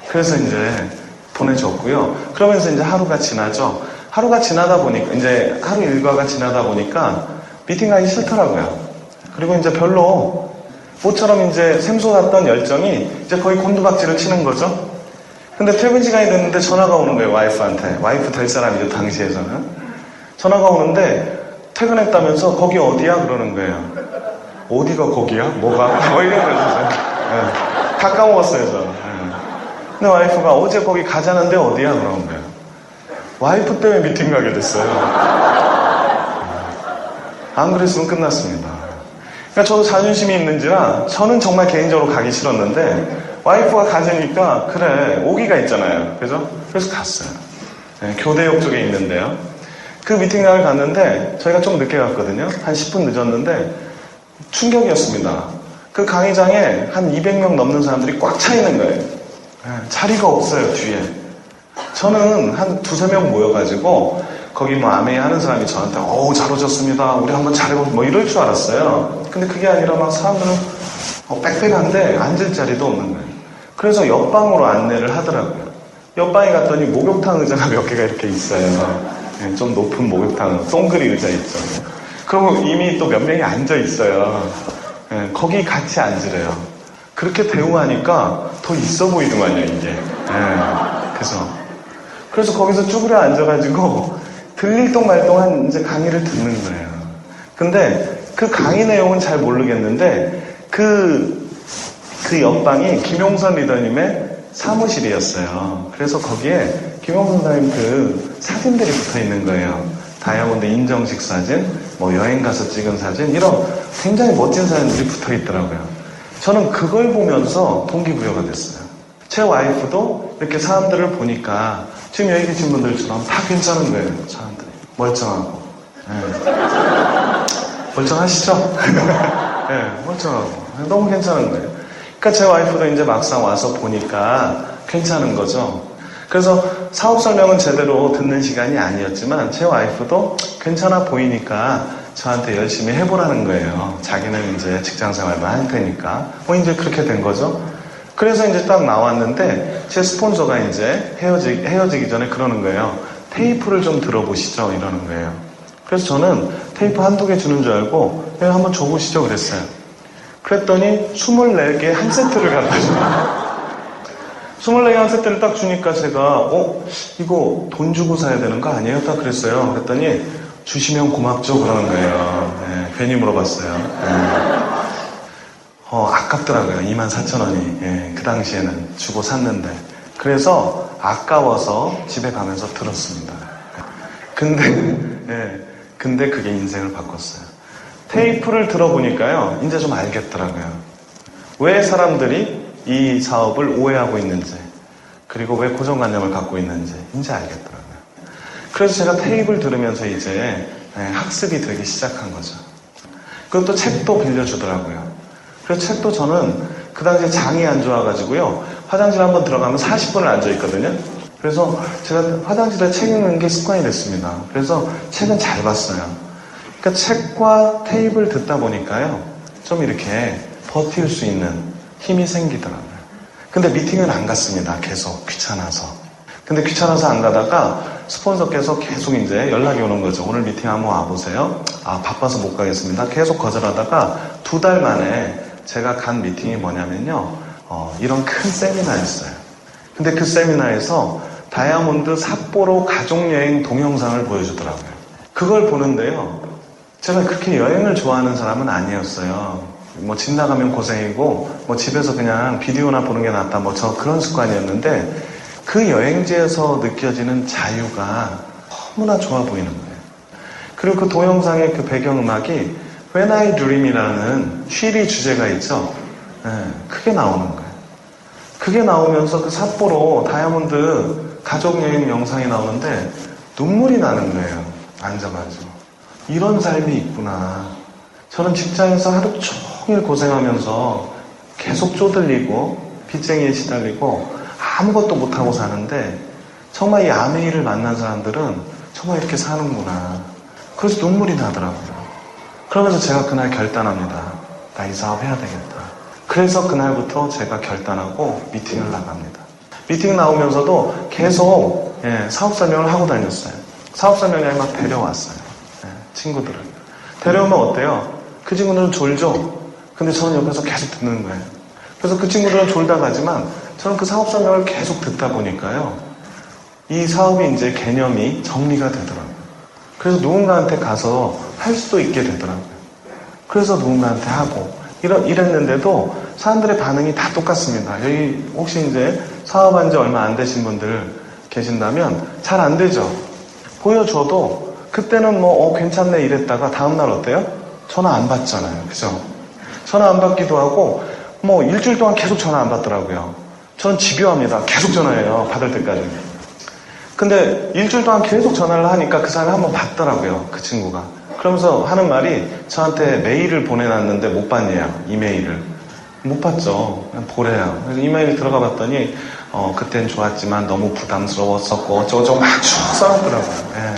Speaker 1: 그래서 이제 보내줬고요. 그러면서 이제 하루가 지나죠. 하루가 지나다 보니까 이제 하루 일과가 지나다 보니까 미팅 가기 싫더라고요. 그리고 이제 별로 모처럼 이제 샘솟았던 열정이 이제 거의 곤두박질을 치는 거죠. 근데 퇴근 시간이 됐는데 전화가 오는 거예요, 와이프한테. 와이프 될 사람이죠, 당시에서는. 전화가 오는데 퇴근했다면서 거기 어디야? 그러는 거예요. 어디가 거기야? 뭐가? 뭐 이런 거죠. 다 까먹었어요, 저는. 근데 와이프가 어제 거기 가자는데 어디야? 그러는 거예요. 와이프 때문에 미팅 가게 됐어요. 안 그랬으면 끝났습니다. 그러니까 저도 자존심이 있는지라 저는 정말 개인적으로 가기 싫었는데 와이프가 가자니까 그래 오기가 있잖아요. 그죠? 그래서 갔어요. 교대역 쪽에 있는데요. 그 미팅장을 갔는데 저희가 좀 늦게 갔거든요. 한 10분 늦었는데 충격이었습니다. 그 강의장에 한 200명 넘는 사람들이 꽉 차 있는 거예요. 자리가 없어요, 뒤에. 저는 한 두세 명 모여가지고 거기 뭐 아메이 하는 사람이 저한테 잘 오셨습니다. 우리 한번 잘해보자 뭐 이럴 줄 알았어요. 근데 그게 아니라 막 사람들은 빽빽한데 앉을 자리도 없는 거예요. 그래서 옆방으로 안내를 하더라고요. 옆방에 갔더니 목욕탕 의자가 몇 개가 이렇게 있어요. 좀 높은 목욕탕, 동그리 의자 있죠. 그리고 이미 또 몇 명이 앉아 있어요. 거기 같이 앉으래요. 그렇게 대우하니까 더 있어 보이더만요, 이게. 그래서 거기서 쭈그려 앉아가지고 들릴 동 말 동안 이제 강의를 듣는 거예요. 근데 그 강의 내용은 잘 모르겠는데 그 옆방이 김용선 리더님의 사무실이었어요. 그래서 거기에 김용선 선생님 그 사진들이 붙어 있는 거예요. 다이아몬드 인정식 사진, 뭐 여행 가서 찍은 사진, 이런 굉장히 멋진 사진들이 붙어 있더라고요. 저는 그걸 보면서 동기부여가 됐어요. 제 와이프도 이렇게 사람들을 보니까 지금 여기 계신 분들처럼 다 괜찮은 거예요. 사람들이 멀쩡하고. 멀쩡하시죠? 멀쩡하고 너무 괜찮은 거예요. 그러니까 제 와이프도 이제 막상 와서 보니까 괜찮은 거죠. 그래서 사업 설명은 제대로 듣는 시간이 아니었지만 제 와이프도 괜찮아 보이니까 저한테 열심히 해보라는 거예요. 자기는 이제 직장 생활만 할 테니까. 이제 그렇게 된 거죠. 그래서 이제 딱 나왔는데 제 스폰서가 이제 헤어지기 전에 그러는 거예요. 테이프를 좀 들어보시죠. 이러는 거예요. 그래서 저는 테이프 한두 개 주는 줄 알고 한번 줘보시죠 그랬어요. 그랬더니 24개 한 세트를 갖다 줘요. 24개 한 세트를 딱 주니까 제가 이거 돈 주고 사야 되는 거 아니에요? 딱 그랬어요. 그랬더니 주시면 고맙죠 그러는 거예요. 괜히 물어봤어요. 아깝더라고요. 24,000원이. 그 당시에는 주고 샀는데. 그래서 아까워서 집에 가면서 들었습니다. 근데 그게 인생을 바꿨어요. 테이프를 들어보니까요, 이제 좀 알겠더라고요. 왜 사람들이 이 사업을 오해하고 있는지, 그리고 왜 고정관념을 갖고 있는지, 이제 알겠더라고요. 그래서 제가 테이프를 들으면서 이제 학습이 되기 시작한 거죠. 그리고 또 책도 빌려주더라고요. 그래서 책도 저는 그 당시에 장이 안 좋아가지고요, 화장실 한번 들어가면 40분을 앉아있거든요. 그래서 제가 화장실에 책 읽는 게 습관이 됐습니다. 그래서 책은 잘 봤어요. 그러니까 책과 테이프를 듣다 보니까요, 좀 이렇게 버틸 수 있는 힘이 생기더라고요. 근데 미팅은 안 갔습니다. 계속 귀찮아서. 근데 귀찮아서 안 가다가 스폰서께서 계속 이제 연락이 오는 거죠. 오늘 미팅 한번 와보세요. 바빠서 못 가겠습니다. 계속 거절하다가 2달 만에 제가 간 미팅이 뭐냐면요, 이런 큰 세미나였어요. 근데 그 세미나에서 다이아몬드 삿포로 가족여행 동영상을 보여주더라고요. 그걸 보는데요, 제가 그렇게 여행을 좋아하는 사람은 아니었어요. 집 나가면 고생이고, 집에서 그냥 비디오나 보는 게 낫다, 저 그런 습관이었는데, 그 여행지에서 느껴지는 자유가 너무나 좋아 보이는 거예요. 그리고 그 동영상의 그 배경음악이 When I Dream이라는 쉬리 주제가 있죠. 그게 나오는 거예요. 그게 나오면서 그 삿포로 다이아몬드 가족여행 영상이 나오는데 눈물이 나는 거예요. 앉아가지고. 이런 삶이 있구나. 저는 직장에서 하루 종일 고생하면서 계속 쪼들리고 빚쟁이에 시달리고 아무것도 못하고 사는데 정말 이 아메이를 만난 사람들은 정말 이렇게 사는구나. 그래서 눈물이 나더라고요. 그러면서 제가 그날 결단합니다. 나 이 사업 해야 되겠다. 그래서 그날부터 제가 결단하고 미팅을 나갑니다. 미팅 나오면서도 계속 사업 설명을 하고 다녔어요. 사업 설명을 막 데려왔어요. 친구들을. 데려오면 어때요? 그 친구들은 졸죠. 근데 저는 옆에서 계속 듣는 거예요. 그래서 그 친구들은 졸다 가지만 저는 그 사업 설명을 계속 듣다 보니까요, 이 사업이 이제 개념이 정리가 되더라고요. 그래서 누군가한테 가서 할 수도 있게 되더라고요. 그래서 누군가한테 하고 이랬는데도 사람들의 반응이 다 똑같습니다. 여기 혹시 이제 사업한 지 얼마 안 되신 분들 계신다면 잘 안 되죠. 보여줘도 그때는 괜찮네 이랬다가 다음날 어때요? 전화 안 받잖아요. 그죠? 전화 안 받기도 하고 일주일 동안 계속 전화 안 받더라고요. 저는 집요합니다. 계속 전화해요. 받을 때까지. 근데 일주일 동안 계속 전화를 하니까 그 사람이 한번 봤더라고요. 그 친구가. 그러면서 하는 말이 저한테 메일을 보내놨는데 못 봤네요. 이메일을. 못 봤죠. 그냥 보래요. 그래서 이메일 들어가 봤더니 그땐 좋았지만 너무 부담스러웠었고 어쩌고저쩌고 막 쭉 써놨더라고요. 예.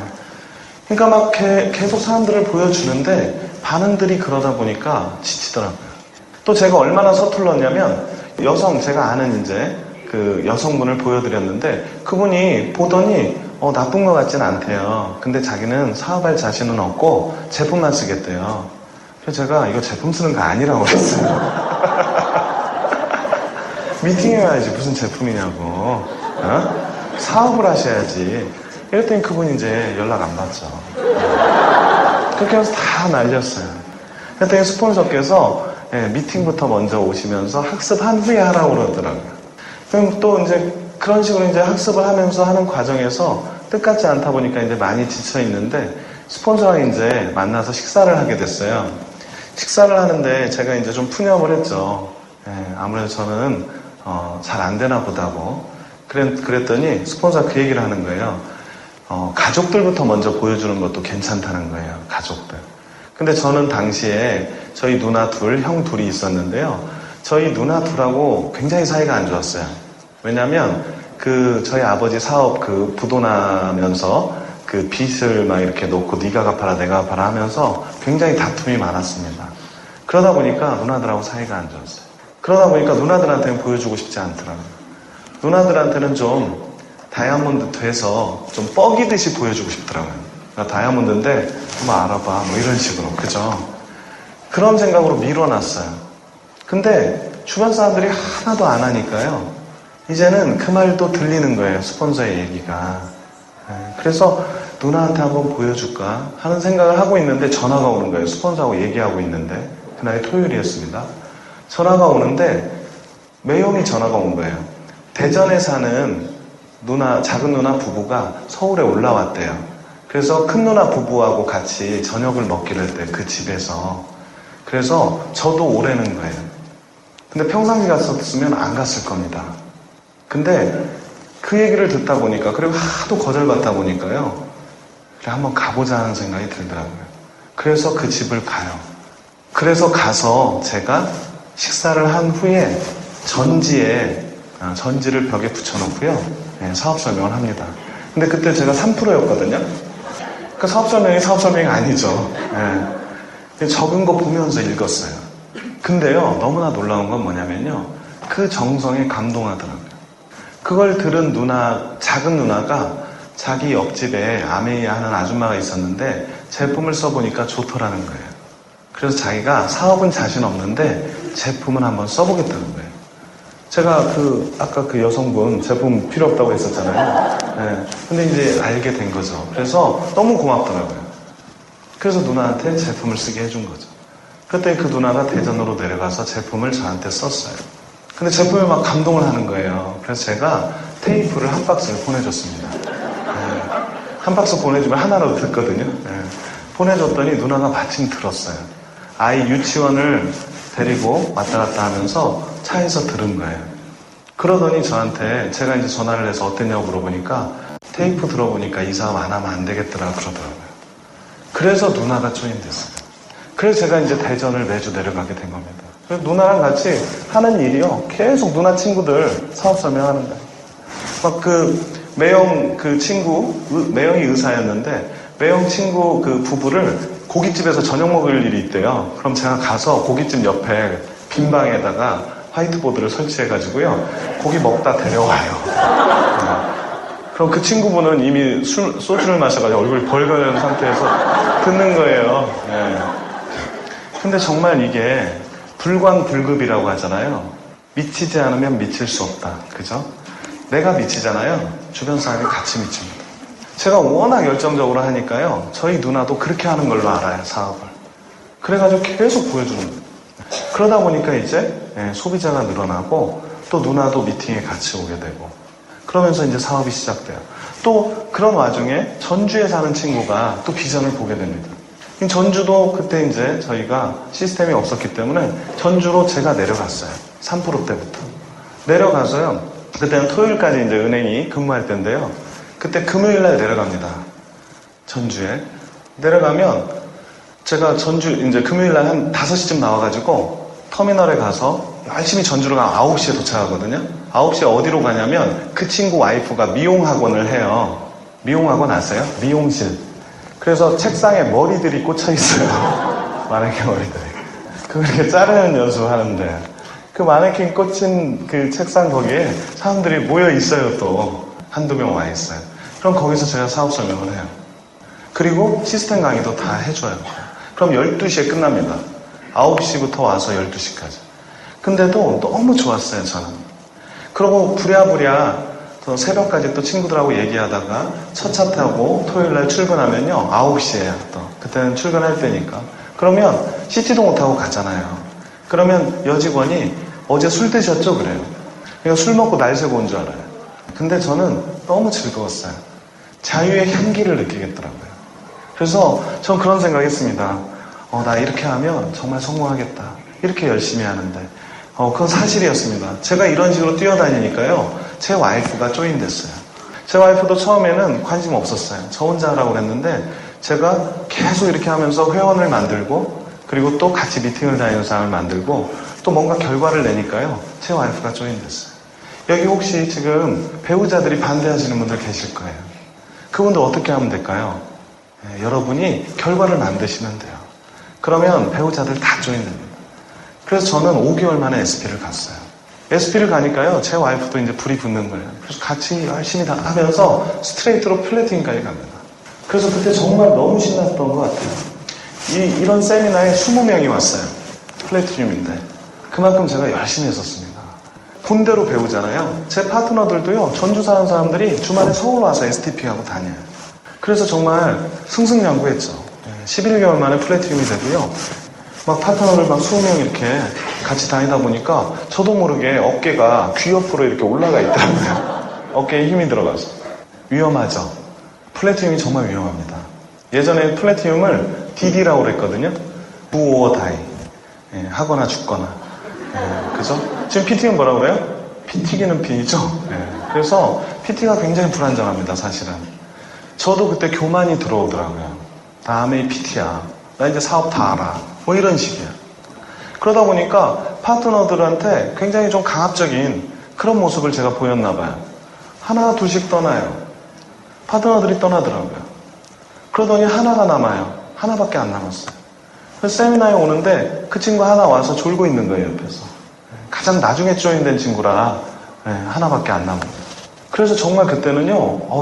Speaker 1: 그러니까 막 계속 사람들을 보여주는데 반응들이 그러다 보니까 지치더라고요. 또 제가 얼마나 서툴렀냐면 제가 아는 이제 그 여성분을 보여드렸는데 그분이 보더니 나쁜 것 같진 않대요. 근데 자기는 사업할 자신은 없고 제품만 쓰겠대요. 그래서 제가 이거 제품 쓰는 거 아니라고 했어요. 미팅에 와야지 무슨 제품이냐고. 사업을 하셔야지. 이랬더니 그분이 이제 연락 안 받죠. 그렇게 해서 다 날렸어요. 그랬더니 스폰서께서 미팅부터 먼저 오시면서 학습한 후에 하라고 그러더라고요. 그럼 또 이제 그런 식으로 이제 학습을 하면서 하는 과정에서 뜻같지 않다 보니까 이제 많이 지쳐 있는데 스폰서랑 이제 만나서 식사를 하게 됐어요. 식사를 하는데 제가 이제 좀 푸념을 했죠. 아무래도 저는 잘 안 되나 보다고. 그랬더니 스폰서가 그 얘기를 하는 거예요. 가족들부터 먼저 보여주는 것도 괜찮다는 거예요. 가족들. 근데 저는 당시에 저희 누나 둘, 형 둘이 있었는데요. 저희 누나 둘하고 굉장히 사이가 안 좋았어요. 왜냐면 저희 아버지 사업 부도 나면서 그 빚을 막 이렇게 놓고 네가 갚아라 내가 갚아라 하면서 굉장히 다툼이 많았습니다. 그러다 보니까 누나들하고 사이가 안 좋았어요. 그러다 보니까 누나들한테는 보여주고 싶지 않더라고요. 누나들한테는 좀 다이아몬드 돼서 좀 뻐기듯이 보여주고 싶더라고요. 나 다이아몬드인데 한번 알아봐 뭐 이런 식으로. 그죠? 그런 생각으로 밀어놨어요. 근데 주변 사람들이 하나도 안 하니까요. 이제는 그 말도 들리는 거예요. 스폰서의 얘기가. 그래서 누나한테 한번 보여줄까 하는 생각을 하고 있는데 전화가 오는 거예요. 스폰서하고 얘기하고 있는데 그날이 토요일이었습니다. 전화가 오는데 매형이 전화가 온 거예요. 대전에 사는 작은 누나 부부가 서울에 올라왔대요. 그래서 큰 누나 부부하고 같이 저녁을 먹기로 했대요. 그 집에서. 그래서 저도 오라는 거예요. 근데 평상시 갔었으면 안 갔을 겁니다. 근데 그 얘기를 듣다 보니까 그리고 하도 거절받다 보니까요. 그래 한번 가보자 하는 생각이 들더라고요. 그래서 그 집을 가요. 그래서 가서 제가 식사를 한 후에 전지를 벽에 붙여놓고요. 사업 설명을 합니다. 근데 그때 제가 3%였거든요. 그 사업 설명이 아니죠. 적은 거 보면서 읽었어요. 근데요, 너무나 놀라운 건 뭐냐면요. 그 정성에 감동하더라고요. 그걸 들은 작은 누나가 자기 옆집에 아메이아 하는 아줌마가 있었는데 제품을 써보니까 좋더라는 거예요. 그래서 자기가 사업은 자신 없는데 제품을 한번 써보겠다는 거예요. 제가 아까 그 여성분 제품 필요 없다고 했었잖아요. 근데 이제 알게 된 거죠. 그래서 너무 고맙더라고요. 그래서 누나한테 제품을 쓰게 해준 거죠. 그때 그 누나가 대전으로 내려가서 제품을 저한테 썼어요. 근데 제품에 막 감동을 하는 거예요. 그래서 제가 테이프를 한 박스를 보내줬습니다. 한 박스 보내주면 하나로 듣거든요. 보내줬더니 누나가 마침 들었어요. 아이 유치원을 데리고 왔다 갔다 하면서 차에서 들은 거예요. 그러더니 저한테 제가 이제 전화를 해서 어땠냐고 물어보니까 테이프 들어보니까 이 사업 안 하면 안 되겠더라 그러더라고요. 그래서 누나가 조인됐어요. 그래서 제가 이제 대전을 매주 내려가게 된 겁니다. 그래서 누나랑 같이 하는 일이요. 계속 누나 친구들 사업 설명하는 거예요. 막 매형 매형이 의사였는데 매형 친구 부부를 고깃집에서 저녁 먹을 일이 있대요. 그럼 제가 가서 고깃집 옆에 빈 방에다가 화이트보드를 설치해가지고요. 고기 먹다 데려와요. 그럼 그 친구분은 이미 소주를 마셔가지고 얼굴이 벌거는 상태에서 듣는 거예요. 근데 정말 이게 불광불급이라고 하잖아요. 미치지 않으면 미칠 수 없다. 그죠? 내가 미치잖아요. 주변 사람이 같이 미칩니다. 제가 워낙 열정적으로 하니까요. 저희 누나도 그렇게 하는 걸로 알아요. 사업을. 그래가지고 계속 보여주는 거예요. 그러다 보니까 이제 소비자가 늘어나고 또 누나도 미팅에 같이 오게 되고 그러면서 이제 사업이 시작돼요. 또 그런 와중에 전주에 사는 친구가 또 비전을 보게 됩니다. 전주도 그때 이제 저희가 시스템이 없었기 때문에 전주로 제가 내려갔어요. 3% 때부터. 내려가서요. 그때는 토요일까지 이제 은행이 근무할 때인데요. 그때 금요일날 내려갑니다. 전주에. 내려가면 제가 전주 이제 금요일날 한 5시쯤 나와가지고 터미널에 가서 열심히 전주로 가면 9시에 도착하거든요. 9시에 어디로 가냐면 그 친구 와이프가 미용학원을 해요. 미용학원 아세요? 미용실. 그래서 책상에 머리들이 꽂혀 있어요. 마네킹 머리들이. 그걸 이렇게 자르는 연습을 하는데 그 마네킹 꽂힌 그 책상 거기에 사람들이 모여 있어요. 또 한두 명 와 있어요. 그럼 거기서 제가 사업 설명을 해요. 그리고 시스템 강의도 다 해줘요. 그럼 12시에 끝납니다. 9시부터 와서 12시까지. 근데도 너무 좋았어요, 저는. 그러고 부랴부랴 또 새벽까지 또 친구들하고 얘기하다가 첫 차 타고 토요일날 출근하면요, 9시에요, 또. 그때는 출근할 때니까. 그러면 씻지도 못하고 가잖아요. 그러면 여직원이 어제 술 드셨죠? 그래요. 그러니까 술 먹고 날 새고 온 줄 알아요. 근데 저는 너무 즐거웠어요. 자유의 향기를 느끼겠더라고요. 그래서 전 그런 생각했습니다. 나 이렇게 하면 정말 성공하겠다. 이렇게 열심히 하는데. 그건 사실이었습니다. 제가 이런 식으로 뛰어다니니까요. 제 와이프가 조인됐어요. 제 와이프도 처음에는 관심 없었어요. 저 혼자 하라고 그랬는데 제가 계속 이렇게 하면서 회원을 만들고 그리고 또 같이 미팅을 다니는 사람을 만들고 또 뭔가 결과를 내니까요. 제 와이프가 조인됐어요. 여기 혹시 지금 배우자들이 반대하시는 분들 계실 거예요. 그분들 어떻게 하면 될까요? 여러분이 결과를 만드시면 돼요. 그러면 배우자들 다 조인됩니다. 그래서 저는 5개월 만에 SP를 갔어요. SP를 가니까요, 제 와이프도 이제 불이 붙는 거예요. 그래서 같이 열심히 다 하면서 스트레이트로 플래팅까지 갑니다. 그래서 그때 정말 너무 신났던 것 같아요. 이런 세미나에 20명이 왔어요. 플래티늄인데. 그만큼 제가 열심히 했었습니다. 본대로 배우잖아요. 제 파트너들도요, 전주 사는 사람들이 주말에 서울 와서 STP 하고 다녀요. 그래서 정말 승승장구했죠. 11개월 만에 플래티늄이 되고요. 막 파트너를 막 20명 이렇게 같이 다니다 보니까 저도 모르게 어깨가 귀 옆으로 이렇게 올라가 있더라고요. 어깨에 힘이 들어가서. 위험하죠. 플래티늄이 정말 위험합니다. 예전에 플래티늄을 DD라고 그랬거든요. Do or die. 하거나 죽거나. 그죠? 지금 PT는 뭐라고 그래요? 피 튀기는 피죠? 그래서 PT가 굉장히 불안정합니다, 사실은. 저도 그때 교만이 들어오더라고요. 다음에 이 PT야. 나 이제 사업 다 알아. 뭐 이런 식이야. 그러다 보니까 파트너들한테 굉장히 좀 강압적인 그런 모습을 제가 보였나 봐요. 하나 둘씩 떠나요. 파트너들이 떠나더라고요. 그러더니 하나가 남아요. 하나밖에 안 남았어요. 그래서 세미나에 오는데 그 친구 하나 와서 졸고 있는 거예요, 옆에서. 가장 나중에 조인된 친구라 하나밖에 안 남아요. 그래서 정말 그때는요,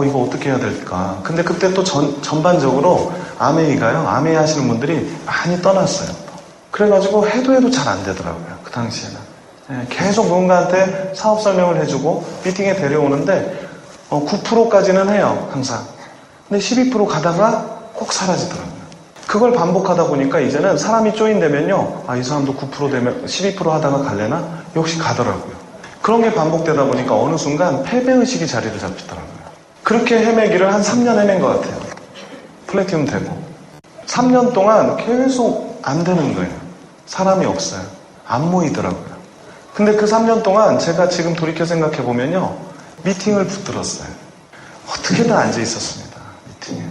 Speaker 1: 이거 어떻게 해야 될까. 근데 그때 또 전반적으로 아메이가요, 아메이 하시는 분들이 많이 떠났어요. 그래가지고 해도 잘 안 되더라고요, 그 당시에는. 계속 누군가한테 사업 설명을 해주고 미팅에 데려오는데 9%까지는 해요, 항상. 근데 12% 가다가 꼭 사라지더라고요. 그걸 반복하다 보니까 이제는 사람이 조인되면요, 이 사람도 9% 되면 12% 하다가 갈래나? 역시 가더라고요. 그런 게 반복되다 보니까 어느 순간 패배의식이 자리를 잡히더라고요. 그렇게 헤매기를 한 3년 헤맨 것 같아요. 플래티넘 되고. 3년 동안 계속 안 되는 거예요. 사람이 없어요. 안 모이더라고요. 근데 그 3년 동안 제가 지금 돌이켜 생각해 보면요, 미팅을 붙들었어요. 어떻게든 앉아 있었습니다. 미팅에.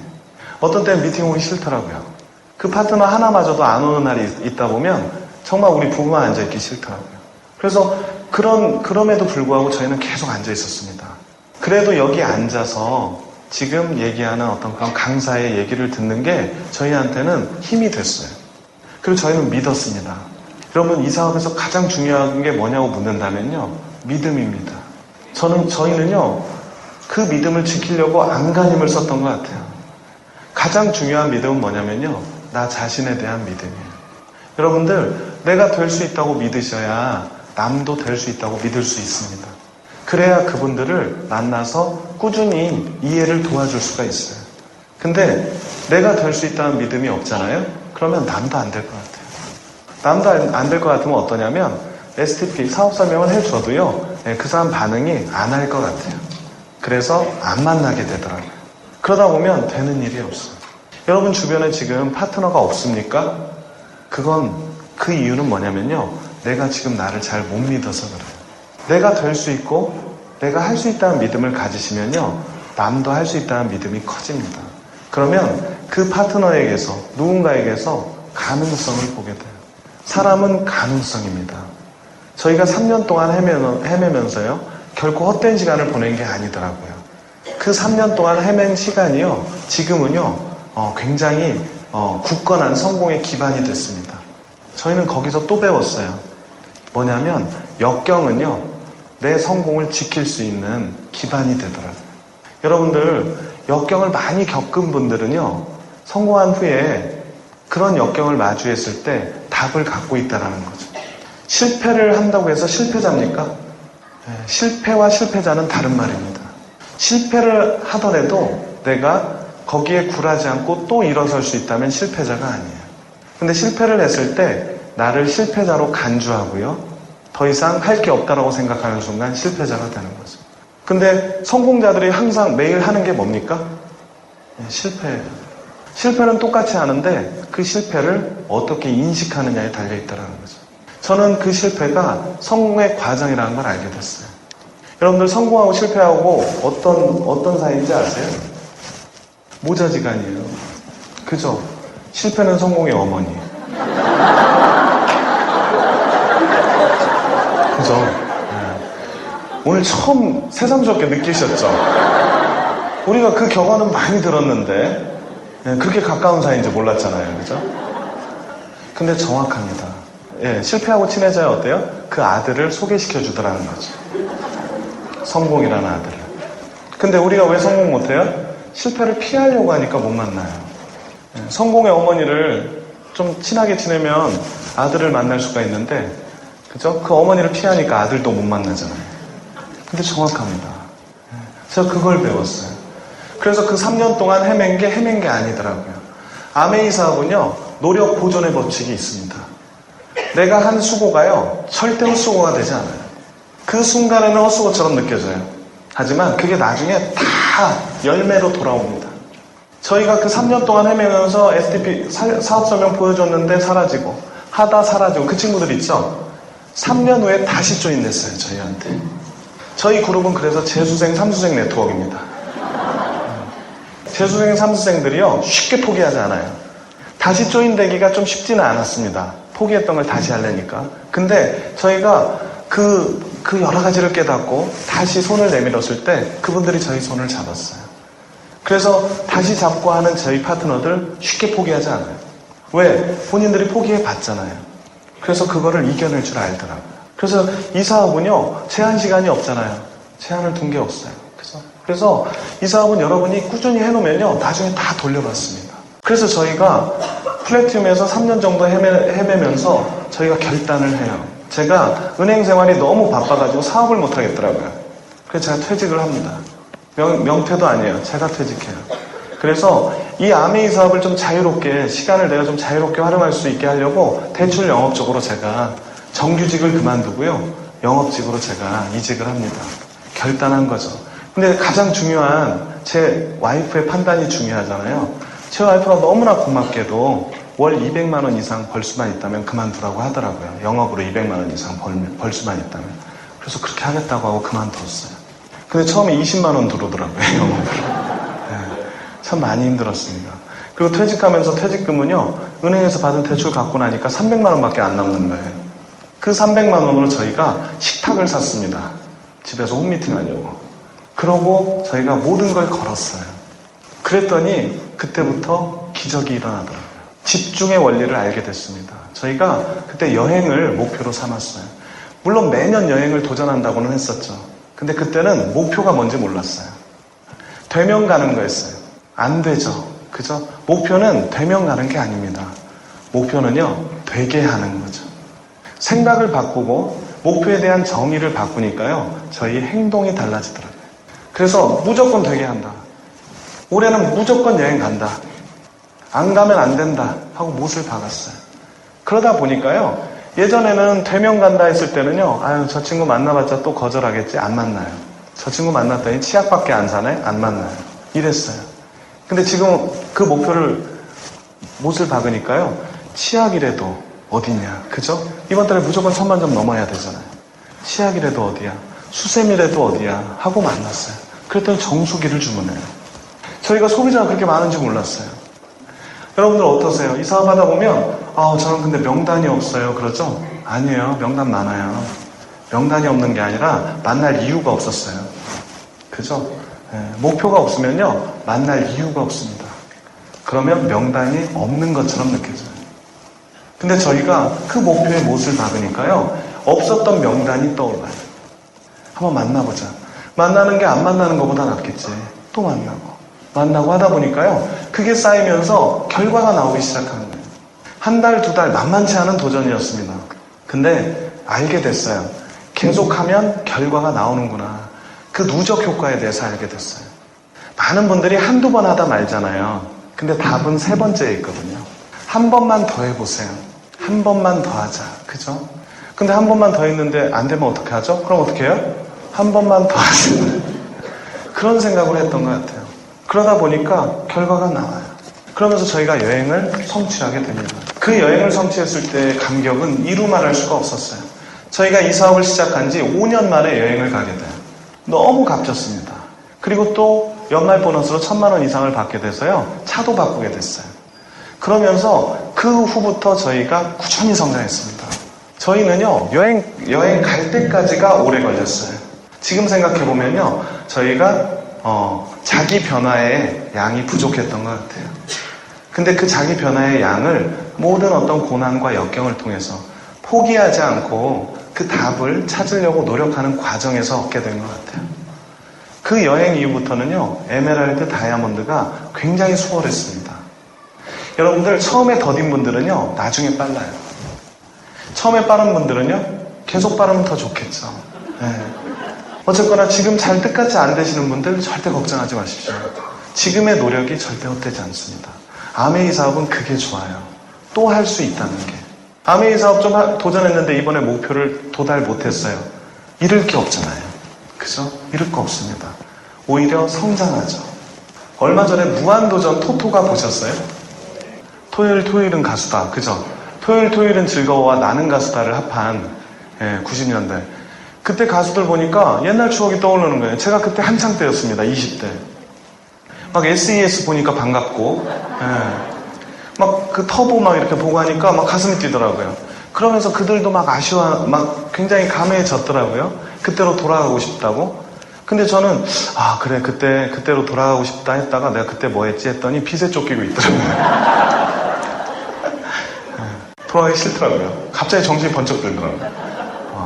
Speaker 1: 어떤 때는 미팅 오기 싫더라고요. 그 파트너 하나마저도 안 오는 날이 있다 보면 정말 우리 부부만 앉아 있기 싫더라고요. 그래서 그럼에도 불구하고 저희는 계속 앉아 있었습니다. 그래도 여기 앉아서 지금 얘기하는 어떤 그런 강사의 얘기를 듣는 게 저희한테는 힘이 됐어요. 그리고 저희는 믿었습니다. 여러분, 이 사업에서 가장 중요한 게 뭐냐고 묻는다면요, 믿음입니다. 저희는요, 그 믿음을 지키려고 안간힘을 썼던 것 같아요. 가장 중요한 믿음은 뭐냐면요, 나 자신에 대한 믿음이에요. 여러분들, 내가 될 수 있다고 믿으셔야 남도 될 수 있다고 믿을 수 있습니다. 그래야 그분들을 만나서 꾸준히 이해를 도와줄 수가 있어요. 근데 내가 될 수 있다는 믿음이 없잖아요? 그러면 남도 안 될 것 같아요. 남도 안 될 것 같으면 어떠냐면 STP 사업 설명을 해줘도요, 그 사람 반응이 안 할 것 같아요. 그래서 안 만나게 되더라고요. 그러다 보면 되는 일이 없어요. 여러분 주변에 지금 파트너가 없습니까? 그 이유는 뭐냐면요, 내가 지금 나를 잘 못 믿어서 그래요. 내가 될 수 있고 내가 할 수 있다는 믿음을 가지시면요, 남도 할 수 있다는 믿음이 커집니다. 그러면 그 파트너에게서, 누군가에게서 가능성을 보게 돼요. 사람은 가능성입니다. 저희가 3년 동안 헤매면서요, 결코 헛된 시간을 보낸 게 아니더라고요. 그 3년 동안 헤맨 시간이요, 지금은요, 굉장히 굳건한 성공의 기반이 됐습니다. 저희는 거기서 또 배웠어요. 뭐냐면 역경은요, 내 성공을 지킬 수 있는 기반이 되더라고요. 여러분들 역경을 많이 겪은 분들은요, 성공한 후에 그런 역경을 마주했을 때 답을 갖고 있다는 거죠. 실패를 한다고 해서 실패자입니까? 네, 실패와 실패자는 다른 말입니다. 실패를 하더라도 내가 거기에 굴하지 않고 또 일어설 수 있다면 실패자가 아니에요. 근데 실패를 했을 때 나를 실패자로 간주하고요, 더 이상 할 게 없다라고 생각하는 순간 실패자가 되는 거죠. 근데 성공자들이 항상 매일 하는 게 뭡니까? 실패예요. 실패는 똑같이 하는데 그 실패를 어떻게 인식하느냐에 달려있다는 거죠. 저는 그 실패가 성공의 과정이라는 걸 알게 됐어요. 여러분들 성공하고 실패하고 어떤 사이인지 아세요? 모자지간이에요. 그죠? 실패는 성공의 어머니. 그죠? 네. 오늘 처음 새삼스럽게 느끼셨죠? 우리가 그 격언은 많이 들었는데 그렇게 가까운 사이인지 몰랐잖아요. 그죠? 근데 정확합니다. 예, 실패하고 친해져야 어때요? 그 아들을 소개시켜 주더라는 거죠. 성공이라는 아들을. 근데 우리가 왜 성공 못해요? 실패를 피하려고 하니까 못 만나요. 예, 성공의 어머니를 좀 친하게 지내면 아들을 만날 수가 있는데, 그죠? 그 어머니를 피하니까 아들도 못 만나잖아요. 근데 정확합니다. 예, 제가 그걸 배웠어요. 그래서 그 3년 동안 헤맨 게 아니더라고요. 아메이 사업은요, 노력 보존의 법칙이 있습니다. 내가 한 수고가요, 절대 헛수고가 되지 않아요. 그 순간에는 헛수고처럼 느껴져요. 하지만 그게 나중에 다 열매로 돌아옵니다. 저희가 그 3년 동안 헤매면서 SDP 사업 설명 보여줬는데 사라지고, 하다 사라지고, 그 친구들 있죠? 3년 후에 다시 조인됐어요, 저희한테. 저희 그룹은 그래서 재수생, 삼수생 네트워크입니다. 재수생, 삼수생들이요, 쉽게 포기하지 않아요. 다시 조인되기가 좀 쉽지는 않았습니다. 포기했던 걸 다시 하려니까. 근데 저희가 그 여러 가지를 깨닫고 다시 손을 내밀었을 때 그분들이 저희 손을 잡았어요. 그래서 다시 잡고 하는 저희 파트너들 쉽게 포기하지 않아요. 왜? 본인들이 포기해 봤잖아요. 그래서 그거를 이겨낼 줄 알더라고요. 그래서 이 사업은요, 제한 시간이 없잖아요. 제한을 둔 게 없어요. 그래서 이 사업은 여러분이 꾸준히 해놓으면요, 나중에 다 돌려받습니다. 그래서 저희가 플래티움에서 3년 정도 헤매면서 저희가 결단을 해요. 제가 은행 생활이 너무 바빠가지고 사업을 못 하겠더라고요. 그래서 제가 퇴직을 합니다. 명퇴도 아니에요. 제가 퇴직해요. 그래서 이 아메이 사업을 좀 자유롭게, 시간을 내가 좀 자유롭게 활용할 수 있게 하려고 대출 영업적으로 제가 정규직을 그만두고요, 영업직으로 제가 이직을 합니다. 결단한 거죠. 근데 가장 중요한 제 와이프의 판단이 중요하잖아요. 제 와이프가 너무나 고맙게도 월 200만 원 이상 벌 수만 있다면 그만두라고 하더라고요. 영업으로 200만 원 이상 벌 수만 있다면. 그래서 그렇게 하겠다고 하고 그만뒀어요. 근데 처음에 20만 원 들어오더라고요, 영업으로. 네, 참 많이 힘들었습니다. 그리고 퇴직하면서 퇴직금은요, 은행에서 받은 대출 갚고 나니까 300만 원밖에 안 남는 거예요. 그 300만 원으로 저희가 식탁을 샀습니다. 집에서 홈미팅 하려고. 그러고 저희가 모든 걸 걸었어요. 그랬더니 그때부터 기적이 일어나더라고요. 집중의 원리를 알게 됐습니다. 저희가 그때 여행을 목표로 삼았어요. 물론 매년 여행을 도전한다고는 했었죠. 근데 그때는 목표가 뭔지 몰랐어요. 되면 가는 거였어요. 안 되죠. 그죠? 목표는 되면 가는 게 아닙니다. 목표는요, 되게 하는 거죠. 생각을 바꾸고 목표에 대한 정의를 바꾸니까요, 저희 행동이 달라지더라고요. 그래서 무조건 되게 한다. 올해는 무조건 여행 간다. 안 가면 안 된다 하고 못을 박았어요. 그러다 보니까요, 예전에는 되면 간다 했을 때는요, 아유, 저 친구 만나봤자 또 거절하겠지. 안 만나요. 저 친구 만났더니 치약밖에 안 사네. 안 만나요. 이랬어요. 근데 지금 그 목표를 못을 박으니까요, 치약이라도 어디냐, 그죠? 이번 달에 무조건 1000만 점 넘어야 되잖아요. 치약이라도 어디야, 수세미라도 어디야 하고 만났어요. 그랬더니 정수기를 주문해요. 저희가 소비자가 그렇게 많은지 몰랐어요. 여러분들 어떠세요? 이 사업 하다 보면 저는 근데 명단이 없어요. 그러죠? 아니에요. 명단 많아요. 명단이 없는 게 아니라 만날 이유가 없었어요. 그죠? 목표가 없으면요 만날 이유가 없습니다. 그러면 명단이 없는 것처럼 느껴져요. 근데 저희가 그 목표의 못을 박으니까요 없었던 명단이 떠올라요. 한번 만나보자. 만나는 게 안 만나는 것보다 낫겠지. 또 만나고 하다 보니까요 그게 쌓이면서 결과가 나오기 시작하는 거예요. 한 달, 두 달 만만치 않은 도전이었습니다. 근데 알게 됐어요. 계속하면 결과가 나오는구나. 그 누적 효과에 대해서 알게 됐어요. 많은 분들이 한두 번 하다 말잖아요. 근데 답은 세 번째에 있거든요. 한 번만 더 해보세요. 한 번만 더 하자. 그죠? 근데 한 번만 더 했는데 안 되면 어떻게 하죠? 그럼 어떻게 해요? 한 번만 더 하세요. 그런 생각을 했던 것 같아요. 그러다 보니까 결과가 나와요. 그러면서 저희가 여행을 성취하게 됩니다. 그 여행을 성취했을 때의 감격은 이루 말할 수가 없었어요. 저희가 이 사업을 시작한 지 5년 만에 여행을 가게 돼요. 너무 값졌습니다. 그리고 또 연말 보너스로 1,000만 원 이상을 받게 돼서요. 차도 바꾸게 됐어요. 그러면서 그 후부터 저희가 꾸준히 성장했습니다. 저희는요. 여행 갈 때까지가 오래 걸렸어요. 지금 생각해보면요. 저희가 자기 변화의 양이 부족했던 것 같아요. 근데 그 자기 변화의 양을 모든 어떤 고난과 역경을 통해서 포기하지 않고 그 답을 찾으려고 노력하는 과정에서 얻게 된 것 같아요. 그 여행 이후부터는요, 에메랄드 다이아몬드가 굉장히 수월했습니다. 여러분들 처음에 더딘 분들은요, 나중에 빨라요. 처음에 빠른 분들은요, 계속 빠르면 더 좋겠죠. 네. 어쨌거나 지금 잘 뜻같이 안 되시는 분들 절대 걱정하지 마십시오. 지금의 노력이 절대 헛되지 않습니다. 아메이 사업은 그게 좋아요. 또 할 수 있다는 게. 아메이 사업 좀 도전했는데 이번에 목표를 도달 못했어요. 잃을 게 없잖아요. 그죠? 잃을 거 없습니다. 오히려 성장하죠. 얼마 전에 무한도전 토토가 보셨어요? 토요일은 가수다. 그죠? 토요일은 즐거워와 나는 가수다를 합한 90년대. 그때 가수들 보니까 옛날 추억이 떠오르는 거예요. 제가 그때 한창 때였습니다. 20대. 막 SES 보니까 반갑고, 막 그 터보 막 이렇게 보고 하니까 막 가슴이 뛰더라고요. 그러면서 그들도 막 막 굉장히 감회해졌더라고요. 그때로 돌아가고 싶다고. 근데 저는, 그래, 그때로 돌아가고 싶다 했다가 내가 그때 뭐 했지 했더니 핏에 쫓기고 있더라고요. 돌아가기 싫더라고요. 갑자기 정신이 번쩍 들더라고요.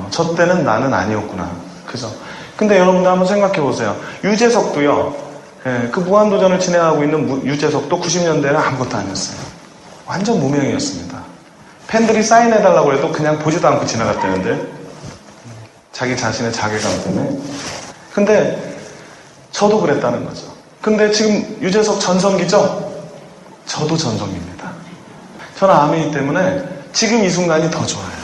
Speaker 1: 저 때는 나는 아니었구나. 그죠? 근데 여러분들 한번 생각해 보세요. 유재석도요, 그 무한도전을 진행하고 있는 유재석도 90년대는 아무것도 아니었어요. 완전 무명이었습니다. 팬들이 사인해달라고 해도 그냥 보지도 않고 지나갔다는데, 자기 자신의 자괴감 때문에. 근데 저도 그랬다는 거죠. 근데 지금 유재석 전성기죠? 저도 전성기입니다. 저는 아메이 때문에 지금 이 순간이 더 좋아요.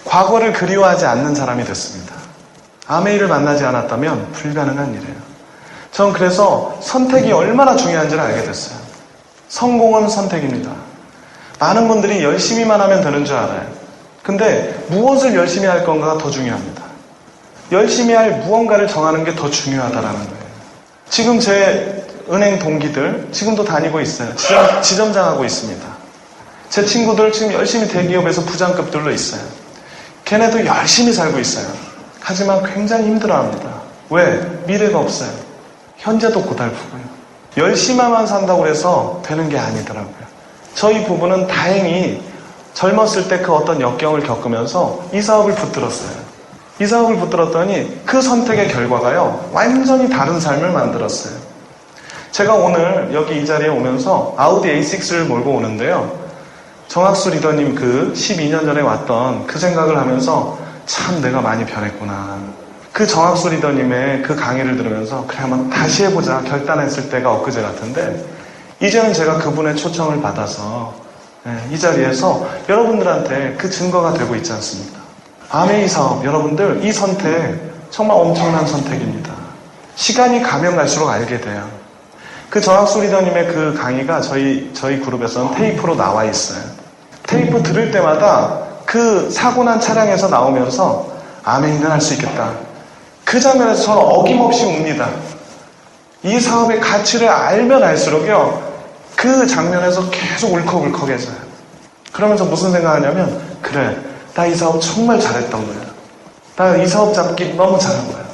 Speaker 1: 과거를 그리워하지 않는 사람이 됐습니다. 아메이를 만나지 않았다면 불가능한 일이에요. 전 그래서 선택이 얼마나 중요한지를 알게 됐어요. 성공은 선택입니다. 많은 분들이 열심히만 하면 되는 줄 알아요. 근데 무엇을 열심히 할 건가가 더 중요합니다. 열심히 할 무언가를 정하는 게 더 중요하다라는 거예요. 지금 제 은행 동기들 지금도 다니고 있어요. 지점장하고 있습니다. 제 친구들 지금 열심히 대기업에서 부장급들로 있어요. 걔네도 열심히 살고 있어요. 하지만 굉장히 힘들어합니다. 왜? 미래가 없어요. 현재도 고달프고요. 열심히만 산다고 해서 되는 게 아니더라고요. 저희 부부는 다행히 젊었을 때 그 어떤 역경을 겪으면서 이 사업을 붙들었어요. 이 사업을 붙들었더니 그 선택의 결과가요, 완전히 다른 삶을 만들었어요. 제가 오늘 여기 이 자리에 오면서 아우디 A6를 몰고 오는데요. 정학수 리더님 그 12년 전에 왔던 그 생각을 하면서 참 내가 많이 변했구나. 그 정학수 리더님의 그 강의를 들으면서 그래 한번 다시 해보자 결단했을 때가 엊그제 같은데 이제는 제가 그분의 초청을 받아서 이 자리에서 여러분들한테 그 증거가 되고 있지 않습니까? 아메이 사업 여러분들 이 선택 정말 엄청난 선택입니다. 시간이 가면 갈수록 알게 돼요. 그 정학수 리더님의 그 강의가 저희 그룹에서는 테이프로 나와 있어요. 테이프 들을 때마다 그 사고 난 차량에서 나오면서 아멘이는 할 수 있겠다. 그 장면에서 저는 어김없이 웁니다. 이 사업의 가치를 알면 알수록요, 그 장면에서 계속 울컥울컥해져요. 그러면서 무슨 생각하냐면, 그래, 나 이 사업 정말 잘했던 거야. 나 이 사업 잡기 너무 잘한 거야.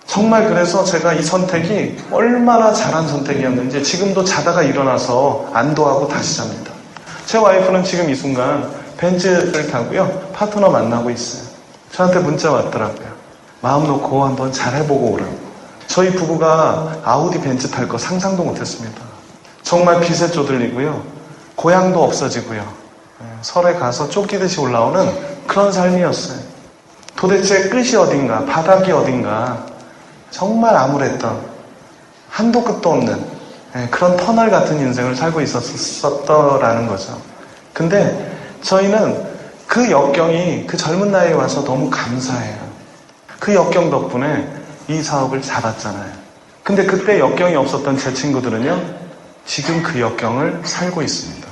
Speaker 1: 정말 그래서 제가 이 선택이 얼마나 잘한 선택이었는지 지금도 자다가 일어나서 안도하고 다시 잡니다. 제 와이프는 지금 이 순간 벤츠를 타고요, 파트너 만나고 있어요. 저한테 문자 왔더라고요. 마음 놓고 한번 잘해보고 오라고. 저희 부부가 아우디 벤츠 탈 거 상상도 못했습니다. 정말 빚에 쪼들리고요, 고향도 없어지고요, 설에 가서 쫓기듯이 올라오는 그런 삶이었어요. 도대체 끝이 어딘가, 바닥이 어딘가, 정말 암울했던, 한도 끝도 없는 그런 터널 같은 인생을 살고 있었더라는 거죠. 근데 저희는 그 역경이 그 젊은 나이에 와서 너무 감사해요. 그 역경 덕분에 이 사업을 잡았잖아요. 근데 그때 역경이 없었던 제 친구들은요, 지금 그 역경을 살고 있습니다.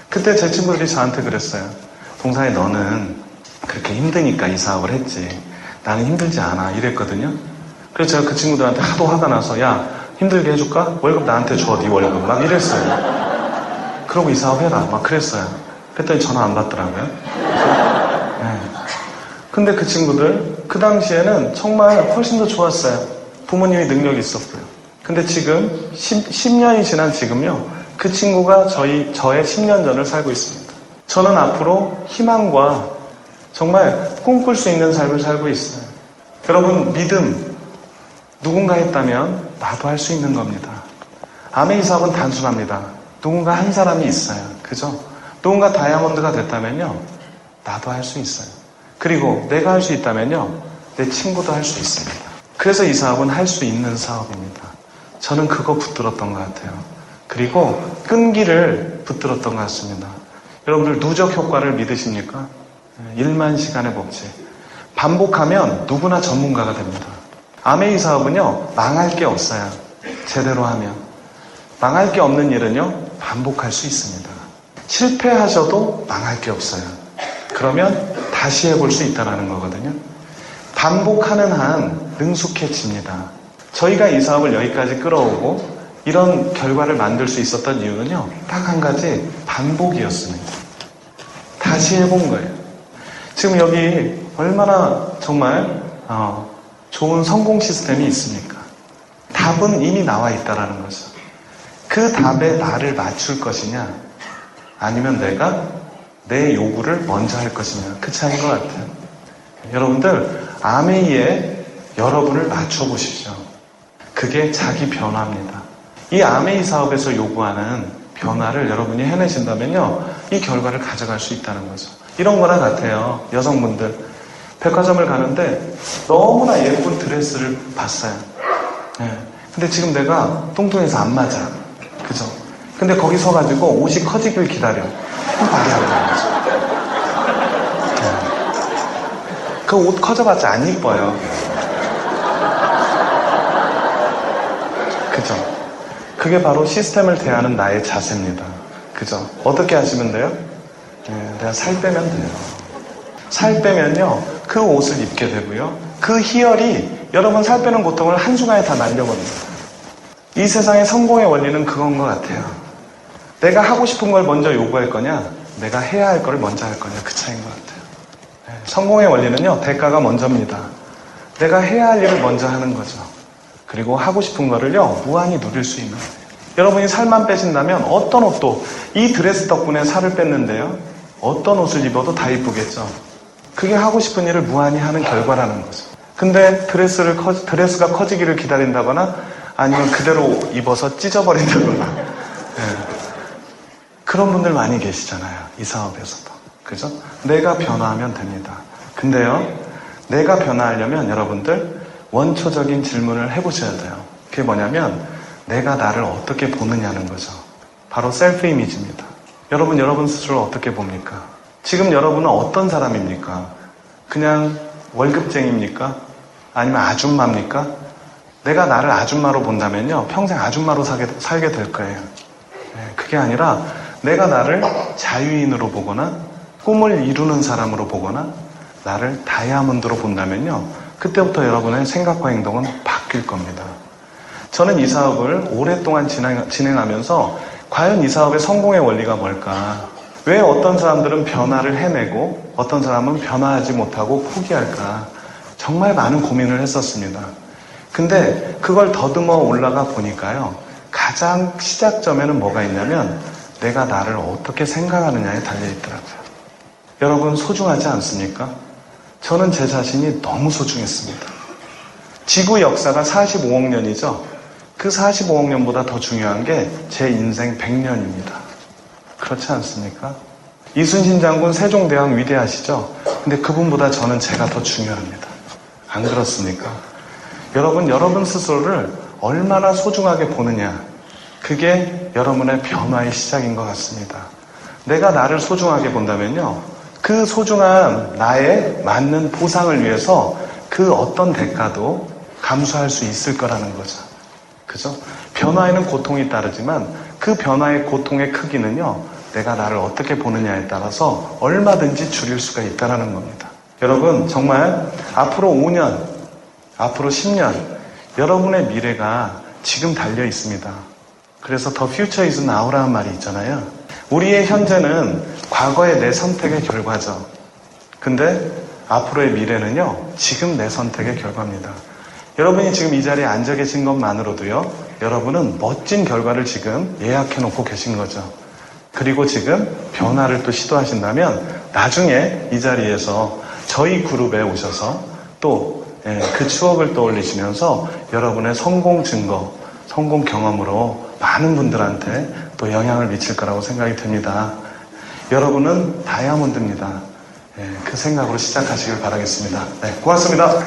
Speaker 1: 그때 제 친구들이 저한테 그랬어요. 동산이, 너는 그렇게 힘드니까 이 사업을 했지, 나는 힘들지 않아, 이랬거든요. 그래서 제가 그 친구들한테 하도 화가 나서, 야, 힘들게 해줄까? 월급 나한테 줘, 네 월급. 막 이랬어요. 그러고 이 사업 해라, 막 그랬어요. 그랬더니 전화 안 받더라고요. 네. 근데 그 친구들, 그 당시에는 정말 훨씬 더 좋았어요. 부모님이 능력이 있었고요. 근데 지금 10년이 지난 지금요, 그 친구가 저의 10년 전을 살고 있습니다. 저는 앞으로 희망과 정말 꿈꿀 수 있는 삶을 살고 있어요. 여러분, 믿음, 누군가 했다면 나도 할 수 있는 겁니다. 아메이 사업은 단순합니다. 누군가 한 사람이 있어요. 그죠? 누군가 다이아몬드가 됐다면요, 나도 할 수 있어요. 그리고 내가 할 수 있다면요, 내 친구도 할 수 있습니다. 그래서 이 사업은 할 수 있는 사업입니다. 저는 그거 붙들었던 것 같아요. 그리고 끈기를 붙들었던 것 같습니다. 여러분들 누적 효과를 믿으십니까? 1만 시간의 법칙. 반복하면 누구나 전문가가 됩니다. 아메이 사업은요, 망할 게 없어요. 제대로 하면. 망할 게 없는 일은요, 반복할 수 있습니다. 실패하셔도 망할 게 없어요. 그러면 다시 해볼 수 있다는 거거든요. 반복하는 한 능숙해집니다. 저희가 이 사업을 여기까지 끌어오고 이런 결과를 만들 수 있었던 이유는요, 딱 한 가지, 반복이었습니다. 다시 해본 거예요. 지금 여기 얼마나 정말 좋은 성공 시스템이 있습니까? 답은 이미 나와 있다라는 거죠. 그 답에 나를 맞출 것이냐, 아니면 내가 내 요구를 먼저 할 것이냐, 그 차이인 것 같아요. 여러분들, 아메이에 여러분을 맞춰보십시오. 그게 자기 변화입니다. 이 아메이 사업에서 요구하는 변화를 여러분이 해내신다면요, 이 결과를 가져갈 수 있다는 거죠. 이런 거랑 같아요. 여성분들, 백화점을 가는데 너무나 예쁜 드레스를 봤어요. 네. 근데 지금 내가 뚱뚱해서 안 맞아. 그죠? 근데 거기 서가지고 옷이 커지길 기다려. 말이 안 되는 거죠. 네. 그 옷 커져봤자 안 이뻐요. 그죠? 그게 바로 시스템을 대하는 나의 자세입니다. 그죠? 어떻게 하시면 돼요? 네, 내가 살 빼면 돼요. 살 빼면요, 그 옷을 입게 되고요, 그 희열이 여러분 살 빼는 고통을 한순간에 다 날려버립니다. 이 세상의 성공의 원리는 그건 것 같아요. 내가 하고 싶은 걸 먼저 요구할 거냐, 내가 해야 할 걸 먼저 할 거냐, 그 차이인 것 같아요. 네, 성공의 원리는요, 대가가 먼저입니다. 내가 해야 할 일을 먼저 하는 거죠. 그리고 하고 싶은 거를요, 무한히 누릴 수 있는 거예요. 여러분이 살만 빼신다면 어떤 옷도, 이 드레스 덕분에 살을 뺐는데요, 어떤 옷을 입어도 다 이쁘겠죠. 그게 하고 싶은 일을 무한히 하는 결과라는 거죠. 근데 드레스가 커지기를 기다린다거나 아니면 그대로 입어서 찢어버린다거나, 네. 그런 분들 많이 계시잖아요. 이 사업에서도. 그죠? 내가 변화하면 됩니다. 근데요, 내가 변화하려면 여러분들 원초적인 질문을 해보셔야 돼요. 그게 뭐냐면 내가 나를 어떻게 보느냐는 거죠. 바로 셀프 이미지입니다. 여러분 스스로를 어떻게 봅니까? 지금 여러분은 어떤 사람입니까? 그냥 월급쟁이입니까? 아니면 아줌마입니까? 내가 나를 아줌마로 본다면요, 평생 아줌마로 살게 될 거예요. 네, 그게 아니라 내가 나를 자유인으로 보거나 꿈을 이루는 사람으로 보거나 나를 다이아몬드로 본다면요, 그때부터 여러분의 생각과 행동은 바뀔 겁니다. 저는 이 사업을 오랫동안 진행하면서 과연 이 사업의 성공의 원리가 뭘까? 왜 어떤 사람들은 변화를 해내고 어떤 사람은 변화하지 못하고 포기할까? 정말 많은 고민을 했었습니다. 근데 그걸 더듬어 올라가 보니까요. 가장 시작점에는 뭐가 있냐면 내가 나를 어떻게 생각하느냐에 달려있더라고요. 여러분 소중하지 않습니까? 저는 제 자신이 너무 소중했습니다. 지구 역사가 45억 년이죠. 그 45억 년보다 더 중요한 게 제 인생 100년입니다. 그렇지 않습니까? 이순신 장군 세종대왕 위대하시죠? 근데 그분보다 저는 제가 더 중요합니다. 안 그렇습니까? 여러분 스스로를 얼마나 소중하게 보느냐, 그게 여러분의 변화의 시작인 것 같습니다. 내가 나를 소중하게 본다면요, 그 소중한 나에 맞는 보상을 위해서 그 어떤 대가도 감수할 수 있을 거라는 거죠. 그죠? 변화에는 고통이 따르지만 그 변화의 고통의 크기는요, 내가 나를 어떻게 보느냐에 따라서 얼마든지 줄일 수가 있다는 겁니다. 여러분 정말 앞으로 5년, 앞으로 10년 여러분의 미래가 지금 달려 있습니다. 그래서 The future is now라는 말이 있잖아요. 우리의 현재는 과거의 내 선택의 결과죠. 근데 앞으로의 미래는요, 지금 내 선택의 결과입니다. 여러분이 지금 이 자리에 앉아 계신 것만으로도요, 여러분은 멋진 결과를 지금 예약해 놓고 계신 거죠. 그리고 지금 변화를 또 시도하신다면 나중에 이 자리에서 저희 그룹에 오셔서 또 그 추억을 떠올리시면서 여러분의 성공 증거, 성공 경험으로 많은 분들한테 또 영향을 미칠 거라고 생각이 듭니다. 여러분은 다이아몬드입니다. 그 생각으로 시작하시길 바라겠습니다. 네, 고맙습니다.